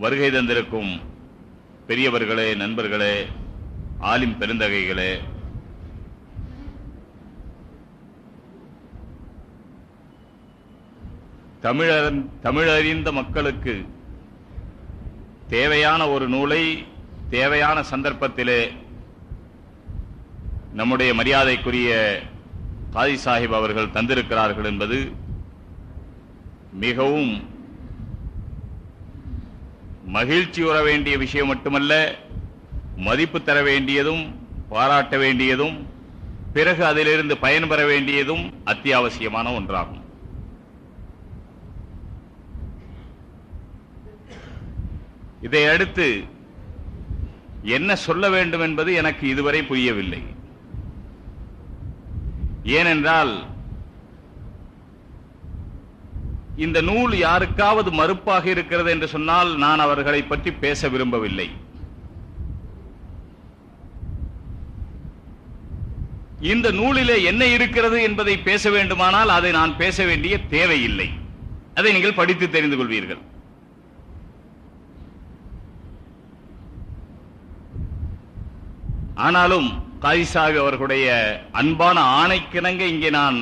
வருகை தந்திருக்கும் பெரியவர்களே, நண்பர்களே, ஆலிம் பெருந்தகைகளே, தமிழறிந்த மக்களுக்கு தேவையான ஒரு நூலை தேவையான சந்தர்ப்பத்திலே நம்முடைய மரியாதைக்குரிய காதி சாஹிப் அவர்கள் தந்திருக்கிறார்கள் என்பது மிகவும் மகிழ்ச்சியுற வேண்டிய விஷயம் மட்டுமல்ல, மதிப்பு தர வேண்டியதும் பாராட்ட வேண்டியதும் பிறகு அதிலிருந்து பயன்பெற வேண்டியதும் அத்தியாவசியமான ஒன்றாகும். இதை அடுத்து என்ன சொல்ல வேண்டும் என்பது எனக்கு இதுவரை புரியவில்லை. ஏனென்றால் இந்த நூல் யாருக்காவது மறுப்பாக இருக்கிறது என்று சொன்னால் நான் அவர்களை பற்றி பேச விரும்பவில்லை. இந்த நூலிலே என்ன இருக்கிறது என்பதை பேச வேண்டுமானால் அதை நான் பேச வேண்டிய தேவையில்லை. அதை நீங்கள் படித்து தெரிந்து கொள்வீர்கள். ஆனாலும் காதி சாஹிப் அவர்களுடைய அன்பான ஆணைக்கிணங்க இங்கே நான்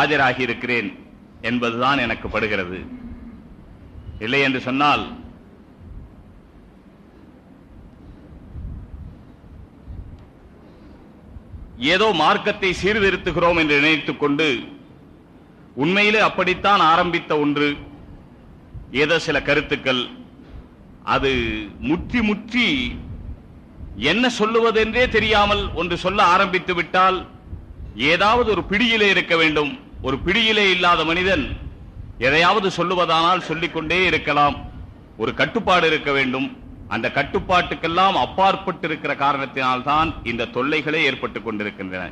ஆஜராகி இருக்கிறேன் என்பதுதான் எனக்கு படுகிறது. இல்லை என்று சொன்னால் ஏதோ மார்க்கத்தை சீர்திருத்துகிறோம் என்று நினைத்துக் கொண்டு உண்மையிலே அப்படித்தான் ஆரம்பித்த ஒன்று, ஏதோ சில கருத்துக்கள், அது முற்றி முற்றி என்ன சொல்லுவதென்றே தெரியாமல் ஒன்று சொல்ல ஆரம்பித்து விட்டால் ஏதாவது ஒரு பிடியிலே இருக்க வேண்டும். ஒரு பிடியிலே இல்லாத மனிதன் எதையாவது சொல்லுவதானால் சொல்லிக்கொண்டே இருக்கலாம். ஒரு கட்டுப்பாடு இருக்க வேண்டும். அந்த கட்டுப்பாட்டுக்கெல்லாம் அப்பாற்பட்டு இருக்கிற காரணத்தினால்தான் இந்த தொல்லைகளே ஏற்பட்டுக் கொண்டிருக்கின்றன.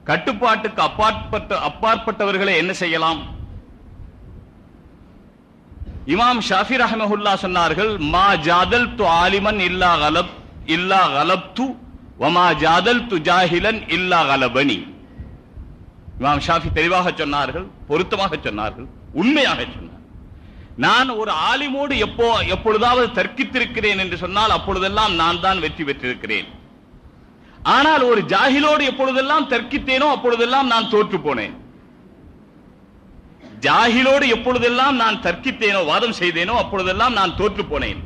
கட்டுப்பாட்டுக்கு அப்பாற்பட்டவர்களை என்ன செய்யலாம்? இமாம் ஷாஃபி ரஹ்மஹுல்லா சொன்னார்கள், மா ஜாதல்து ஆலிமன் இல்லா கலப்து வமா ஜாதல்து ஜாஹிலன் இல்லா கலபனி. இமாம் ஷாஃபி தெளிவாக சொன்னார்கள், பொருத்தமாக சொன்னார்கள், உண்மையாக சொன்னார். நான் ஒரு ஆலிமோடு எப்பொழுதாவது தர்க்கித்திருக்கிறேன் என்று சொன்னால் அப்பொழுதெல்லாம் நான் தான் வெற்றி பெற்றிருக்கிறேன். ஆனால் ஒரு ஜாஹிலோடு எப்பொழுதெல்லாம் தர்க்கித்தேனோ அப்பொழுதெல்லாம் நான் தோற்று போனேன். ஜாஹிலோடு எப்பொழுதெல்லாம் நான் தர்க்கித்தேனோ, வாதம் செய்தேனோ அப்பொழுதெல்லாம் நான் தோற்று போனேன்.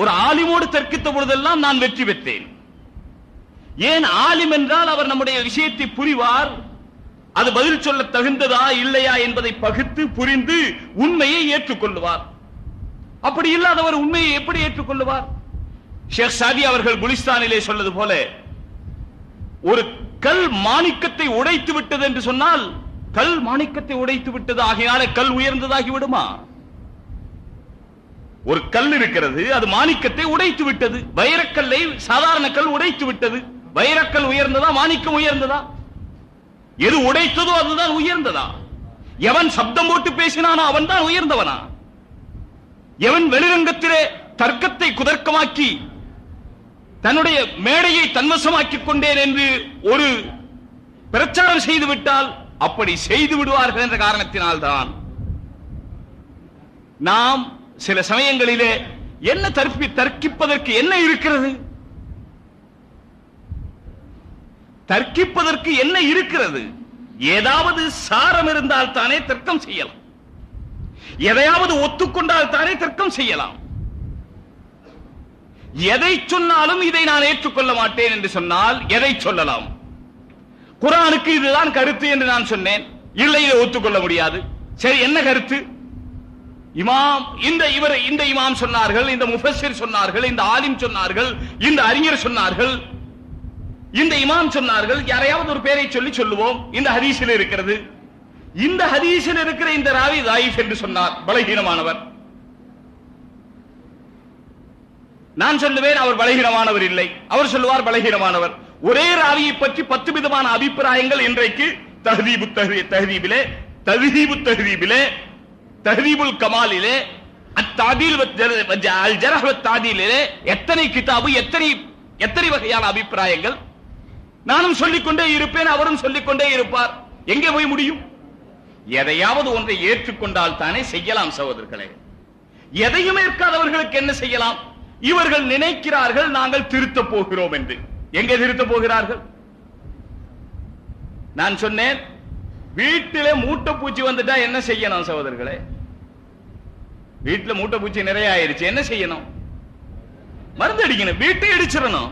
ஒரு ஆலிமோடு தர்க்கித்த பொழுதெல்லாம் நான் வெற்றி பெற்றேன். ஏன்? ஆலிம் என்றால் அவர் நம்முடைய விஷயத்தை புரிவார். அது பதில் சொல்ல தகுந்ததா இல்லையா என்பதை பகுத்து புரிந்து உண்மையை ஏற்றுக்கொள்வார். அப்படி இல்லாதவர் உண்மையை எப்படி ஏற்றுக்கொள்வார்? ஷேக் சாதி அவர்கள் குலிஸ்தானிலே சொல்வது போல, ஒரு கல் மாணிக்கத்தை உடைத்து விட்டது என்று சொன்னால் கல் மாணிக்கத்தை உடைத்து விட்டது, ஆகையால கல் உயர்ந்ததாகி விடுமா? ஒரு கல் இருக்கிறது, அது மாணிக்கத்தை உடைத்து விட்டது. வைரக்கல்லை சாதாரண கல் உடைத்து விட்டது. வைரக்கல் உயர்ந்ததா? மாணிக்கம் உயர்ந்ததா? எது உடைத்ததோ அதுதான் உயர்ந்ததா? எவன் சப்தம் போட்டு பேசினானோ அவன் தான் உயர்ந்தவனா? எவன் வெளிரங்கத்திலே தர்க்கத்தை குதர்க்கமாக்கி தன்னுடைய மேடையை தன்வசமாக்கிக் கொண்டேன் என்று ஒரு பிரச்சாரம் செய்து விட்டால் அப்படி செய்து விடுவார்கள் என்ற காரணத்தினால்தான் நாம் சில சமயங்களிலே என்ன தர்க்கிப்பதற்கு என்ன இருக்கிறது? தர்க்கிப்பதற்கு என்ன இருக்கிறது? ஏதாவது சாரம் இருந்தால் தானே தர்க்கம் செய்யலாம். எதையாவது ஒத்துக்கொண்டால் தானே தர்க்கம் செய்யலாம். எதை சொன்னாலும் இதை நான் ஏற்றுக்கொள்ள மாட்டேன் என்று சொன்னால் எதை சொல்லலாம்? குர்ஆனுக்கு இதுதான் கருத்து என்று நான் சொன்னேன், இல்லை இதை ஒத்துக்கொள்ள முடியாது. சரி, என்ன கருத்து? இமாம் இந்த இமாம் சொன்னார்கள், இந்த முஃபஸ்ஸிர் சொன்னார்கள், இந்த ஆலிம் சொன்னார்கள், இந்த அறிஞர் சொன்னார்கள், இந்த இமாம் சொன்னார்கள். யாரையாவது ஒரு பேரை சொல்லி சொல்லுவோம். இந்த ஹதீஸில் இருக்கிறது, இந்த ஹதீஸில் இருக்கிற இந்த ராவி தாயிஃப் என்று சொன்னார், பலகீனமானவர். நான் சொல்லுவேன் அவர் பலகீனமானவர் இல்லை, அவர் சொல்லுவார் பலகீனமானவர். ஒரே ராவியை பற்றி 10 விதமான அபிப்பிராயங்கள் இன்றைக்கு தஹ்தீபுல் கமாலிலே அத்தாதீல் அல் ஜர்ஹ் வ தாதீலிலே எத்தனை கிதாபு, எத்தனை வகையான எதையாவது ஒன்றை ஏற்றுக்கொண்டால் தானே செய்யலாம் சகோதரர்களே. எதையும் ஏற்காதவர்களுக்கு என்ன செய்யலாம்? இவர்கள் நினைக்கிறார்கள் நாங்கள் திருத்த போகிறோம் என்று. எங்கே திருத்த போகிறார்கள்? நான் சொன்னேன், வீட்டிலே மூட்டை பூச்சி வந்துட்டா என்ன செய்யணும் சகோதரர்களே? வீட்டுல மூட்டை பூச்சி நிறைய ஆயிருச்சு, என்ன செய்யணும்? மருந்து அடிக்கணும், வீட்டை அடிச்சிடணும்.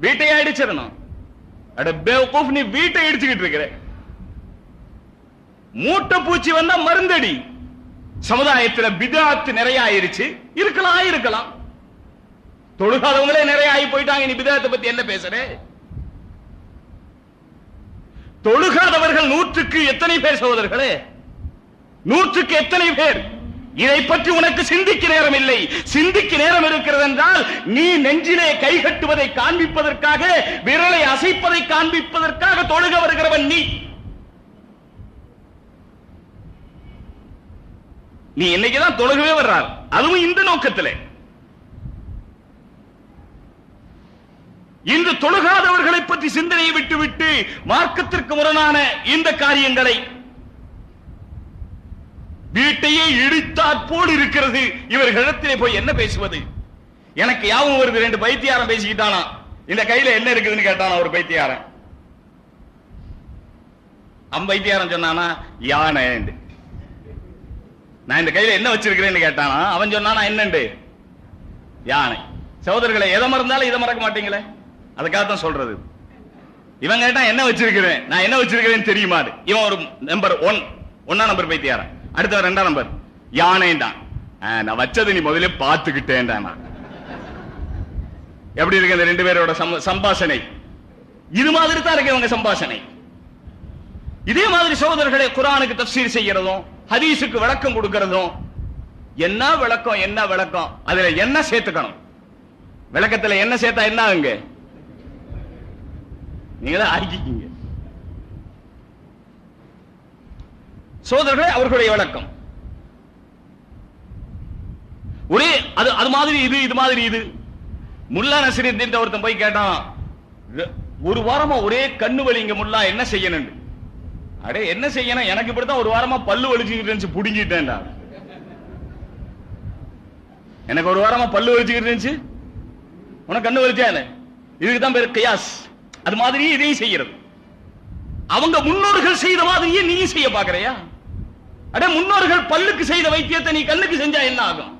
வீட்டையே அடிச்சிடணும். அட பேவகூஃப், நீ வீட்டை அடிச்சுக்கிட்டு இருக்கிற. மூட்டை பூச்சி வந்தா மருந்தடி. சமுதாயத்தில் பிதாத் நிறைய ஆயிருச்சு, இருக்கலாம். தொழுகாதவங்களே நிறைய ஆகி போயிட்டாங்க, நீ பிதாத்தை பத்தி என்ன பேசுற? தொழுகாதவர்கள் 100க்கு எத்தனை பேர் சகோதரர்களே? 100க்கு எத்தனை பேர்? இதை பற்றி உனக்கு சிந்திக்க நேரம் இல்லை. சிந்திக்க நேரம் இருக்கிறது என்றால் நீ நெஞ்சிலே கை கட்டுவதை காண்பிப்பதற்காக, விரலை அசைப்பதை காண்பிப்பதற்காக தொழுக வருகிறவன் நீ. நீ இன்னைக்குதான் தொழுகவே வர்றார், அதுவும் இந்த நோக்கத்திலே. இன்று தொழுகாதவர்களை பற்றி சிந்தனையை விட்டுவிட்டு மார்க்கத்திற்கு முரணான இந்த காரியங்களை, வீட்டையே இடித்தாற் போல் இருக்கிறது. இவர்களிடத்திலே போய் என்ன பேசுவது? எனக்கு யாவும் வருது, 2 பைத்தியாரம் பேசிக்கிட்டானா, இந்த கையில என்ன இருக்குதுன்னு கேட்டானா ஒரு பைத்தியாரன். பைத்தியாரம் சொன்னானா யானை. நான் இந்த கையில என்ன வச்சிருக்கிறேன்னு கேட்டானா, அவன் சொன்னானா என்னண்டு? யானை. சகோதரர்களை, எதை மறந்தாலும் இதை மறக்க மாட்டீங்களே, அதுக்காகத்தான் சொல்றது. இவன் கேட்டா என்ன வச்சிருக்கிறேன், நான் என்ன வச்சிருக்கிறேன் தெரியுமா? இவன் ஒரு நம்பர் 1 நம்பர் பைத்தியாரன். அடுத்த 2ஆம் நம்பர் யானைண்டான். நான் வச்சது நீ முதல்ல பார்த்துக்கிட்டேன். எப்படி இருக்கு இந்த 2 பேரோட சம்பாஷணை? இது மாதிரி தான் இருக்கு இவங்க சம்பாஷணை. இதே மாதிரி சகோதரர்களே, குர்ஆனுக்கு தஃப்சீர் செய்யறதும், ஹதீஸுக்கு விளக்கம் கொடுக்கிறதும், என்ன விளக்கம், அதுல என்ன சேர்த்துக்கணும்? விளக்கத்துல என்ன சேர்த்தா என்ன ஆகுங்க? நீங்களே ஆக்கிக்கீங்க. சோதரர்களே, அவர்களுடைய விளக்கம் ஒரே அது மாதிரி இது மாதிரி இது. முல்லா நஸ்ருத்தீன் ஒருத்தன் போய் கேட்டான், ஒரு வாரமா ஒரே கண்ணு வலிங்க முல்லா, என்ன செய்யணும்? அடே என்ன செய்யணும், எனக்கு இப்படித்தான் ஒரு வாரமா பல்லு வலிச்சுக்கிட்டு இருந்துச்சு, புடுங்கிட்டேன்டா. எனக்கு ஒரு வாரமா பல்லு வலிச்சுக்கிட்டு இருந்துச்சு, உனக்கு கண்ணு வலிச்சானே, இதுக்குதான் பேர் கியாஸ். அது மாதிரி இதையும் செய்யறது. அவங்க முன்னோர்கள் செய்த மாதிரியே நீயும் செய்ய பாக்குறியா? அட, முன்னோர்கள் பல்லுக்கு செய்த வைத்தியத்தை நீ கண்ணுக்கு செஞ்சா என்ன ஆகும்?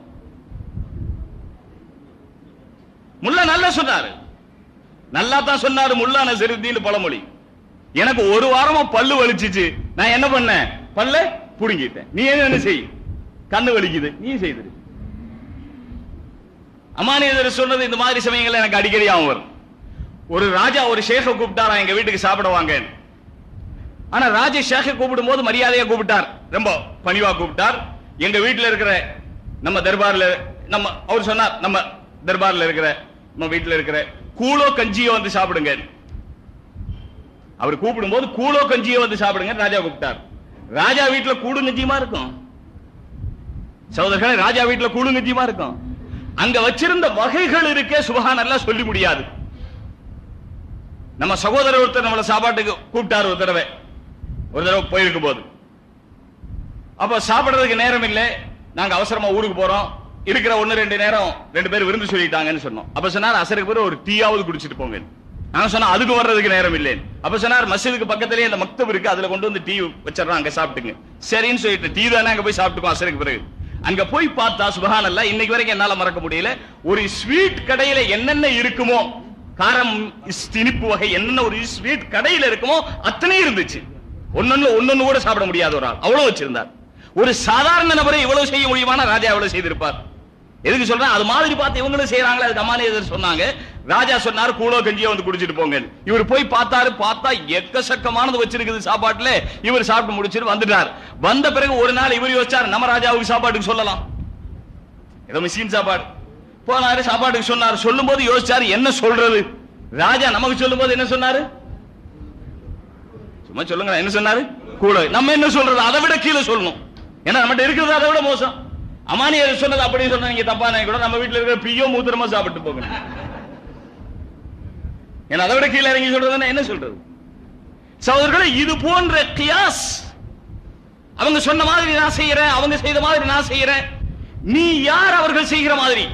முல்லா நல்லா சொன்னாரு, நல்லா தான் சொன்னாரு முல்லா நஸ்ருத்தீன் பழமொழி. எனக்கு ஒரு வாரமா பல்லு வலிச்சிச்சு, நான் என்ன பண்ணேன்? பல்ல புடுங்கிட்டேன். நீ என்ன செய்? கண்ணு வலிக்குது, நீ செய்து. அமானியர் சொன்னது இந்த மாதிரி சமயங்கள்ல எனக்கு அடிக்கடி ஆகும் வரும். ஒரு ராஜா ஒரு ஷேഖ கூப்பிட்டாரா, எங்க வீட்டுக்கு சாப்பிட வாங்க. ஆனா ராஜா ஷேഖ கூப்பிடும் போது மரியாதையா கூப்பிட்டார், ரொம்ப பணிவா கூப்பிட்டார். எங்க வீட்டுல இருக்கிற நம்ம தர்பார்ல அவர் சொன்னார், நம்ம தர்பார்ல இருக்கிற நம்ம வீட்டுல இருக்கிற கூழோ கஞ்சியோ வந்து சாப்பிடுங்க. அவர் கூப்பிடும் போது கூழோ கஞ்சியோ வந்து சாப்பிடுங்க ராஜா கூப்பிட்டார். ராஜா வீட்டுல கூடும் கஞ்சியமா இருக்கும் சகோதரர்களே, ராஜா வீட்டுல கூடும் கஞ்சியமா இருக்கும். அங்க வச்சிருந்த வகைகள் இருக்கே, சுப்ஹானல்லாஹ் சொல்லி முடியாது. நம்ம சகோதரர் ஒருத்தர் நம்மள சாப்பாட்டுக்கு கூப்பிட்டார் ஒரு தடவை போயிருக்கும் போது. அப்ப சாப்பிடுறதுக்கு நேரம் இல்லை, நாங்க அவசரமா ஊருக்கு போறோம், இருக்கிற 1-2 நேரம் 2 பேர் விருந்து சொல்லிட்டாங்கன்னு சொன்னோம். அப்ப சொன்னார், அசருக்கு பிறகு ஒரு டீயாவது குடிச்சிட்டு போங்க. நாங்க சொன்னா அதுக்கு வர்றதுக்கு நேரம் இல்லை. அப்ப சொன்னார், மஸ்ஜிதுக்கு பக்கத்திலேயே அந்த மக்தப் இருக்கு, அதுல கொண்டு வந்து டீ வச்சிடறோம், அங்க சாப்பிட்டுங்க. சரின்னு சொல்லிட்டு டீ தானே அங்க போய் சாப்பிட்டுக்கோம். அசருக்கு பிறகு அங்க போய் பார்த்தா சுப்ஹானல்லாஹ், இன்னைக்கு வரைக்கும் என்னால மறக்க முடியல, ஒரு ஸ்வீட் கடையில என்னென்ன இருக்குமோ, காரம் இனிப்பு வகை என்னென்ன ஒரு ஸ்வீட் கடையில இருக்குமோ அத்தனை இருந்துச்சு. ஒன்னொன்னு கூட சாப்பிட முடியாத ஒரு ஆள் அவ்வளவு வச்சிருந்தார். ஒரு சாதாரண நபரை இவ்வளவு செய்ய முடியுமான ராஜா எவ்வளவு செய்திருப்பார்? எதுக்கு சொல்றேன்? அது மாதிரி பார்த்து இவங்களும் செய்யறாங்களே. அதுக்கு அமானியர் சொன்னாங்க, ராஜா சொன்னார் கூழோ கஞ்சியோ வந்து குடிச்சிட்டு போங்க. இவர் போய் பார்த்தாரு, பார்த்தா எக்கச்சக்கமானது வச்சிருக்குது சாப்பாட்டுல. இவர் சாப்பிட்டு முடிச்சிட்டு வந்துட்டார். வந்த பிறகு ஒரு நாள் இவர் யோசிச்சார், நம்ம ராஜாவுக்கு சாப்பாட்டுக்கு சொல்லலாம், ஏதோ மிஸ்கின் சாப்பாடு. போனாரு, சாப்பாட்டுக்கு சொன்னார். சொல்லும் போது யோசிச்சாரு, என்ன சொல்றது? ராஜா நமக்கு சொல்லும் போது என்ன சொன்னாரு? சும்மா சொல்லுங்க, என்ன சொன்னாரு? கூட. நம்ம என்ன சொல்றது? அதை விட கீழே சொல்லணும். ஏன்னா நம்மகிட்ட இருக்கிறது அதை விட மோசம். அமானியர் சொன்னது அப்படி சொன்னா நீங்க தப்பா கூட நம்ம வீட்டுல இருக்கிற பியோ மூத்திரமா சாப்பிட்டு போகணும். ஏன்னா அதை விட கீழே இறங்கி சொல்றது என்ன சொல்றது? சகோதரர்களே, இது போன்ற கியாஸ், அவங்க சொன்ன மாதிரி நான் செய்யறேன், அவங்க செய்த மாதிரி நான் செய்யறேன், நீ யார் அவர்கள் செய்கிற மாதிரி.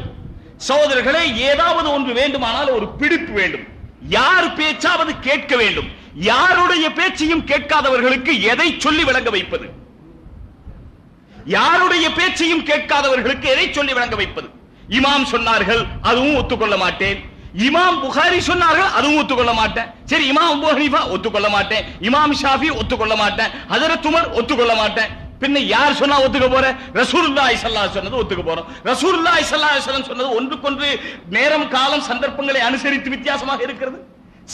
சகோதரர்களே, ஏதாவது ஒன்று வேண்டுமானால் ஒரு பிடிப்பு வேண்டும். யார் பேச்சாவது கேட்க வேண்டும். யாருடைய பேச்சையும் கேட்காதவர்களுக்கு எதை சொல்லி விளங்க வைப்பது? யாருடைய பேச்சையும் கேட்காதவர்களுக்கு எதை சொல்லி விளங்க வைப்பது? இமாம் சொன்னார்கள், அதுவும் ஒத்துக்கொள்ள மாட்டேன். இமாம் புகாரி சொன்னார்கள், அதுவும் ஒத்துக்கொள்ள மாட்டேன். சரி, இமாம் அபூ ஹனீஃபா ஒத்துக்கொள்ள மாட்டேன், இமாம் ஷாஃபி ஒத்துக்கொள்ள மாட்டேன், ஹஜ்ரத் உமர் ஒத்துக்கொள்ள மாட்டேன். பின்ன யார் சொன்னா ஒத்துக்க போற? ரசூலுல்லாஹி ஸல்லல்லாஹு அலைஹி சொன்னது ஒத்துக்க போறோம். ரசூலுல்லாஹி ஸல்லல்லாஹு அலைஹி வஸல்லம் சொன்னது ஒன்றுக்கொன்று நேரம் காலம் சந்தர்ப்பங்களை அனுசரித்து வித்தியாசமாக இருக்கிறது.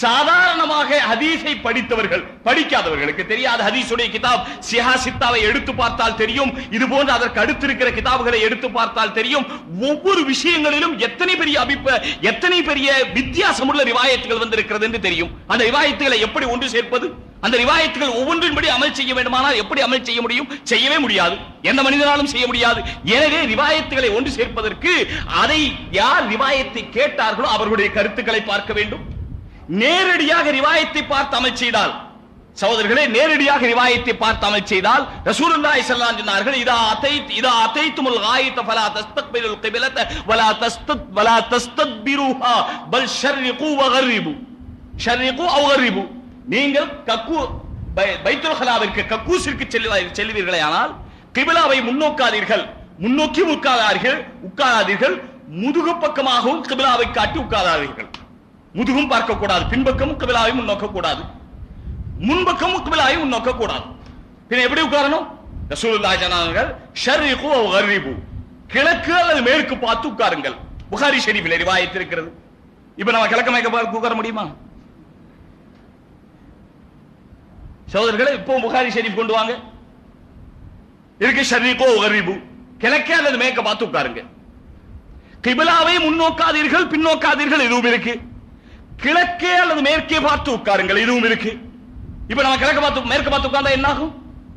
சாதாரணமாக ஹதீஸை படித்தவர்கள், படிக்காதவர்களுக்கு தெரியாத ஹதீஸுடைய கிதாப் சிஹாசித்தாவை எடுத்து பார்த்தால் தெரியும். இது போன்ற அதற்கு அடுத்து இருக்கிற கிதாபுகளை எடுத்து பார்த்தால் தெரியும். ஒவ்வொரு விஷயங்களிலும் எத்தனை பெரிய வித்தியாசமுள்ள ரிவாயத்துகள் வந்திருக்கிறது என்று தெரியும். அந்த ரிவாயத்துகளை எப்படி ஒன்று சேர்ப்பது? அந்த ரிவாயத்துகள் ஒவ்வொன்றின்படி அமல் செய்ய வேண்டுமானால் எப்படி அமல் செய்ய முடியும்? செய்யவே முடியாது. எந்த மனிதனாலும் செய்ய முடியாது. எனவே ரிவாயத்துகளை ஒன்று சேர்ப்பதற்கு அதை யார் ரிவாயத்தை கேட்டார்களோ அவர்களுடைய கருத்துக்களை பார்க்க வேண்டும். நேரடியாக ரிவாயத்தை பார்த்து அமல் செய்தால், சகோதரர்களே, நேரடியாக ரிவாயத்தை பார்த்து அமல் செய்தால் ரசூலுல்லாஹி ஸல்லல்லாஹு அலைஹி சொன்னார்கள், இதா அதைத்துமுல் காயித ஃபலா தஸ்தக்பிலுல் கிப்லத வலா தஸ்தத்பிருஹா பல் ஷர்ரிகு வகர்ரிபு ஷர்ரிகு அவ் கர்ரிபு. நீங்கள் பைத்துல் ஹலாவிற்கு கக்கூசிற்கு செல்வீர்களேயானால் கிப்லாவை முன்னோக்கி உட்காராதீர்கள், முதுகு பக்கமாகவும் கிப்லாவை காட்டி உட்காராதீர்கள். முதுகும் பார்க்க கூடாது, பின்பக்கமும் கிப்லாவை முன்னோக்க கூடாது, முன்பக்கமும் கிப்லாவை முன்னோக்க கூடாது. பின்ன எப்படி உட்காரணும்? ரசூலுல்லாஹி சொன்னார்கள், ஷர்ரிகு அவ் கர்ரிபு, கிழக்கு அல்லது மேற்கு பார்த்து உட்காருங்கள். புகாரி ஷரீஃபில் ரிவாயத் இருக்கிறது. இப்ப நம்ம கிழக்கு மேற்கு பார்த்து உட்கார முடியுமா? சகோதரர்களே, இப்போ புகாரி ஷரீஃப் கொண்டு வாங்க. இருக்கு ஷர்ரிகு அவ் கர்ரிபு, கிழக்கு அல்லது மேற்கு பார்த்து உட்காருங்க. கிப்லாவை முன்னோக்காதீர்கள், பின்னோக்காதீர்கள், இதுவும் இருக்கு. கிழக்கே அல்லது மேற்கே பார்த்து உட்காருங்கள், இதுவும் இருக்கு. இப்ப நம்ம கிழக்கு பார்த்து மேற்கு பார்த்து உட்கார்ந்தா என்ன ஆகும்?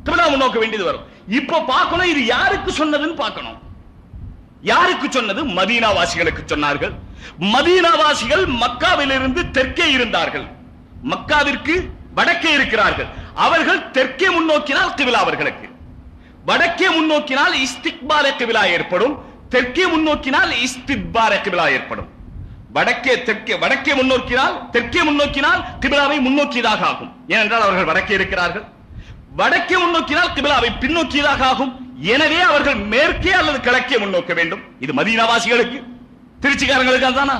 கிப்லா முன்னோக்க வேண்டியது வரும். இப்ப பார்க்கணும், இது யாருக்கு சொன்னதுன்னு பார்க்கணும். யாருக்கு சொன்னது? மதீனா வாசிகளுக்கு சொன்னார்கள். மதீனா வாசிகள் மக்காவிலிருந்து தெற்கே இருந்தார்கள், மக்காவிற்கு வடக்கே இருக்கிறார்கள். அவர்கள் தெற்கே முன்னோக்கினால் கிப்லா அவர்களுக்கு, வடக்கே முன்னோக்கினால் இஸ்திக்பால கிப்லா ஏற்படும், தெற்கே முன்னோக்கினால் இஸ்திக்பார கிப்லா ஏற்படும். வடக்கே முன்னோக்கினால் கிப்லாவை முன்னோக்கியதாக ஆகும். ஏனென்றால் அவர்கள் வடக்கே இருக்கிறார்கள். வடக்கே முன்னோக்கினால் கிப்லாவை பின்னோக்கியதாக ஆகும். எனவே அவர்கள் மேற்கே அல்லது கிழக்கே முன்னோக்க வேண்டும். இது மதீனாவாசிகளுக்கு. திருச்சிக்காரங்களுக்கு அதுதானா?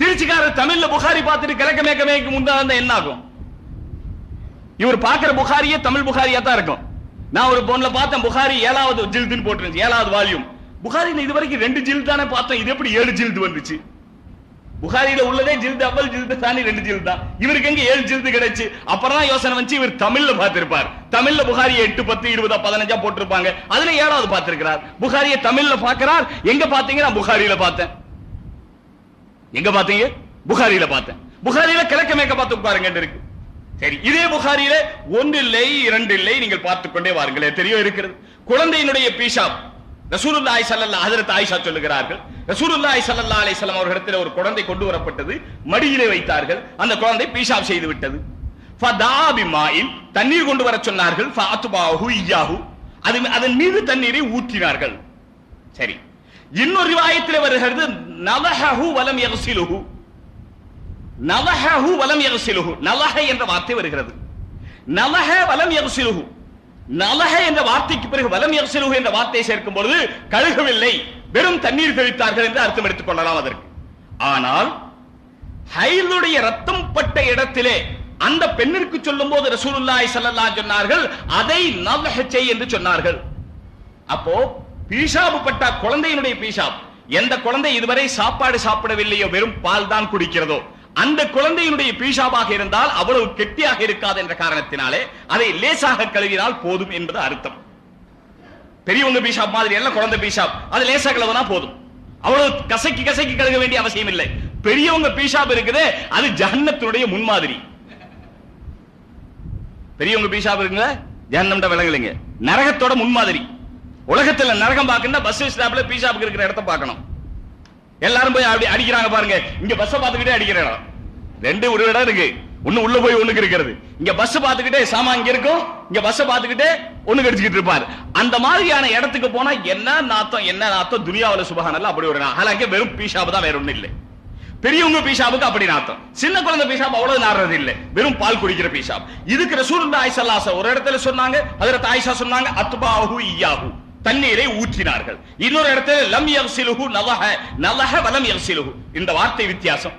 திருச்சிக்காரர் தமிழ்ல புகாரி பார்த்துட்டு கிழக்க மேற்க முந்தா என்ன ஆகும்? இவர் பார்க்கிற புகாரியே தமிழ் புகாரியா தான் இருக்கும். நான் ஒரு பொண்ணுல பார்த்தேன், புகாரி 7வது ஜில்துன்னு போட்டுருந்துச்சு, 7வது வால்யூம். புகாரில இதுவரைக்கும் 2 ஜில்து தானே பார்த்தோம், இது எப்படி 7 ஜில்து வந்துச்சு? புகாரில உள்ளதே ஜில்து அவ்வல் ஜில்து தானி 2 ஜில்து தான். இவருக்கு எங்க 7 ஜில்து கிடைச்சு? அப்புறம் தான் யோசனை வந்து இவர் தமிழ்ல பார்த்திருப்பார். தமிழ்ல புகாரி 8, 10, 20, 15 போட்டிருப்பாங்க. அதுல 7வது பார்த்திருக்கிறார். புகாரியை தமிழ்ல பார்க்கிறார். எங்க பாத்தீங்க? நான் புகாரில பார்த்தேன். எங்க பாத்தீங்க? புகாரில பார்த்தேன். புகாரில கிழக்க மேற்க பார்த்து உட்காருங்க இருக்கு. சரி, இதே புகாரில 1 இல்லை 2 இல்லை, நீங்கள் பார்த்துக் கொண்டே வாருங்களே, தெரியும் இருக்கிறது. குழந்தையினுடைய பீஷாப் ரசூலுல்லாஹி ஸல்லல்லாஹு ஹஜ்ரத் ஆயிஷா சொல்லுகிறார்கள், ரசூலுல்லாஹி ஸல்லல்லாஹு அலைஹி வஸல்லம் அவர்களிடத்தில் ஒரு குழந்தை கொண்டு வரப்பட்டது, மடியிலே வைத்தார்கள். அந்த குழந்தை பீஷாப் செய்து விட்டது. ஃபதா பிமாஇன், தண்ணீர் கொண்டு வர சொன்னார்கள். ஃபஅத்பாஹு இய்யாஹு, அதன் மீது தண்ணீரை ஊற்றினார்கள். சரி, இன்னொரு ரிவாயத்திலே வருகிறது, நலஹஹு வலம் யக்ஸிலுஹு, நலஹஹு வலம் யக்ஸிலுஹு, நலஹ என்ற வார்த்தை வருகிறது. நலஹ வலம் யக்ஸிலுஹு, நலஹ என்ற வார்த்தைக்கு பிறகு வலம் யக்ஸிலுஹு என்ற வார்த்தையை சேர்க்கும் பொழுது கழுகவில்லை, வெறும் தண்ணீர் தெளித்தார்கள் என்று அர்த்தம் எடுத்துக் கொள்ளலாம் அதற்கு. ஆனால் ஹைலுடைய ரத்தம் பட்ட இடத்திலே அந்த பெண்ணிற்கு சொல்லும் போது ரசூலுல்லாஹி ஸல்லல்லாஹு அலைஹி சொன்னார்கள், அதை நலஹ செய் என்று சொன்னார்கள். அப்போ பீஷாபு பட்ட குழந்தையினுடைய பீஷாப், எந்த குழந்தை இதுவரை சாப்பாடு சாப்பிடவில்லையோ, வெறும் பால் தான் குடிக்கிறதோ, அந்த குழந்தையினுடைய பீஷாபாக இருந்தால் அவ்வளவு கெட்டியாக இருக்காது என்ற காரணத்தினாலே அதை லேசாக கழுவினால் போதும் என்பது அர்த்தம். பெரியவங்க பீஷாப் மாதிரி எல்லாம் குழந்தை பீஷாப், அது லேசா கழுவினா போதும், அவ்வளவு கசக்கி கழுக வேண்டிய அவசியம் இல்லை. பெரியவங்க பீஷாப் இருக்குது, அது ஜஹன்னத்தினுடைய முன்மாதிரி. பெரியவங்க பீஷாப் இருக்குங்க, ஜஹன்னம்ட விளங்கலைங்க, நரகத்தோட முன்மாதிரி. உலகத்துல நரகம் பார்க்கணும்னா பஸ் ஸ்டாப்ல பீஷாப்புக்கு இருக்கிற இடத்தை பார்க்கணும். எல்லாரும் போய் அப்படி அடிக்கிறாங்க பாருங்க, இங்க பஸ் பார்த்துக்கிட்டே அடிக்கிற இடம் 2 ஒரு இடம் இருக்கு. ஒண்ணு உள்ள போய் ஒண்ணுக்கு இருக்கிறது. இங்க பஸ் பாத்துக்கிட்டே சாமா இங்க இருக்கும், இங்க பஸ் பாத்துக்கிட்டே ஒண்ணு கடிச்சுக்கிட்டு இருப்பாரு. அந்த மாதிரியான இடத்துக்கு போனா என்ன நாத்தம் துனியாவுல சுபஹானல்லாஹ் அப்படி ஒரு ஹாலாக்கே வெறும் பீஷாப் தான், வேற ஒண்ணு இல்லை. பெரியவங்க பீஷாபுக்கு அப்படி நாத்தம், சின்ன குழந்தை பீஷாப் அவ்வளவு நாடுறது இல்லை, வெறும் பால் குடிக்கிற பீஷாப். இதுக்கு ரசூலுல்லாஹி ஸல்லல்லாஹு அலைஹி வஸல்லம் ஒரு இடத்துல சொன்னாங்க, ஹஜ்ரத் ஆயிஷா சொன்னாங்க, அத்பாஹு இய்யாஹு, தண்ணீரை ஊற்றினார்கள். இன்னொரு இடத்துல லம் யக்ஸிலுஹு நலஹ வலம் யக்ஸிலுஹு, இந்த வார்த்தை வித்தியாசம்.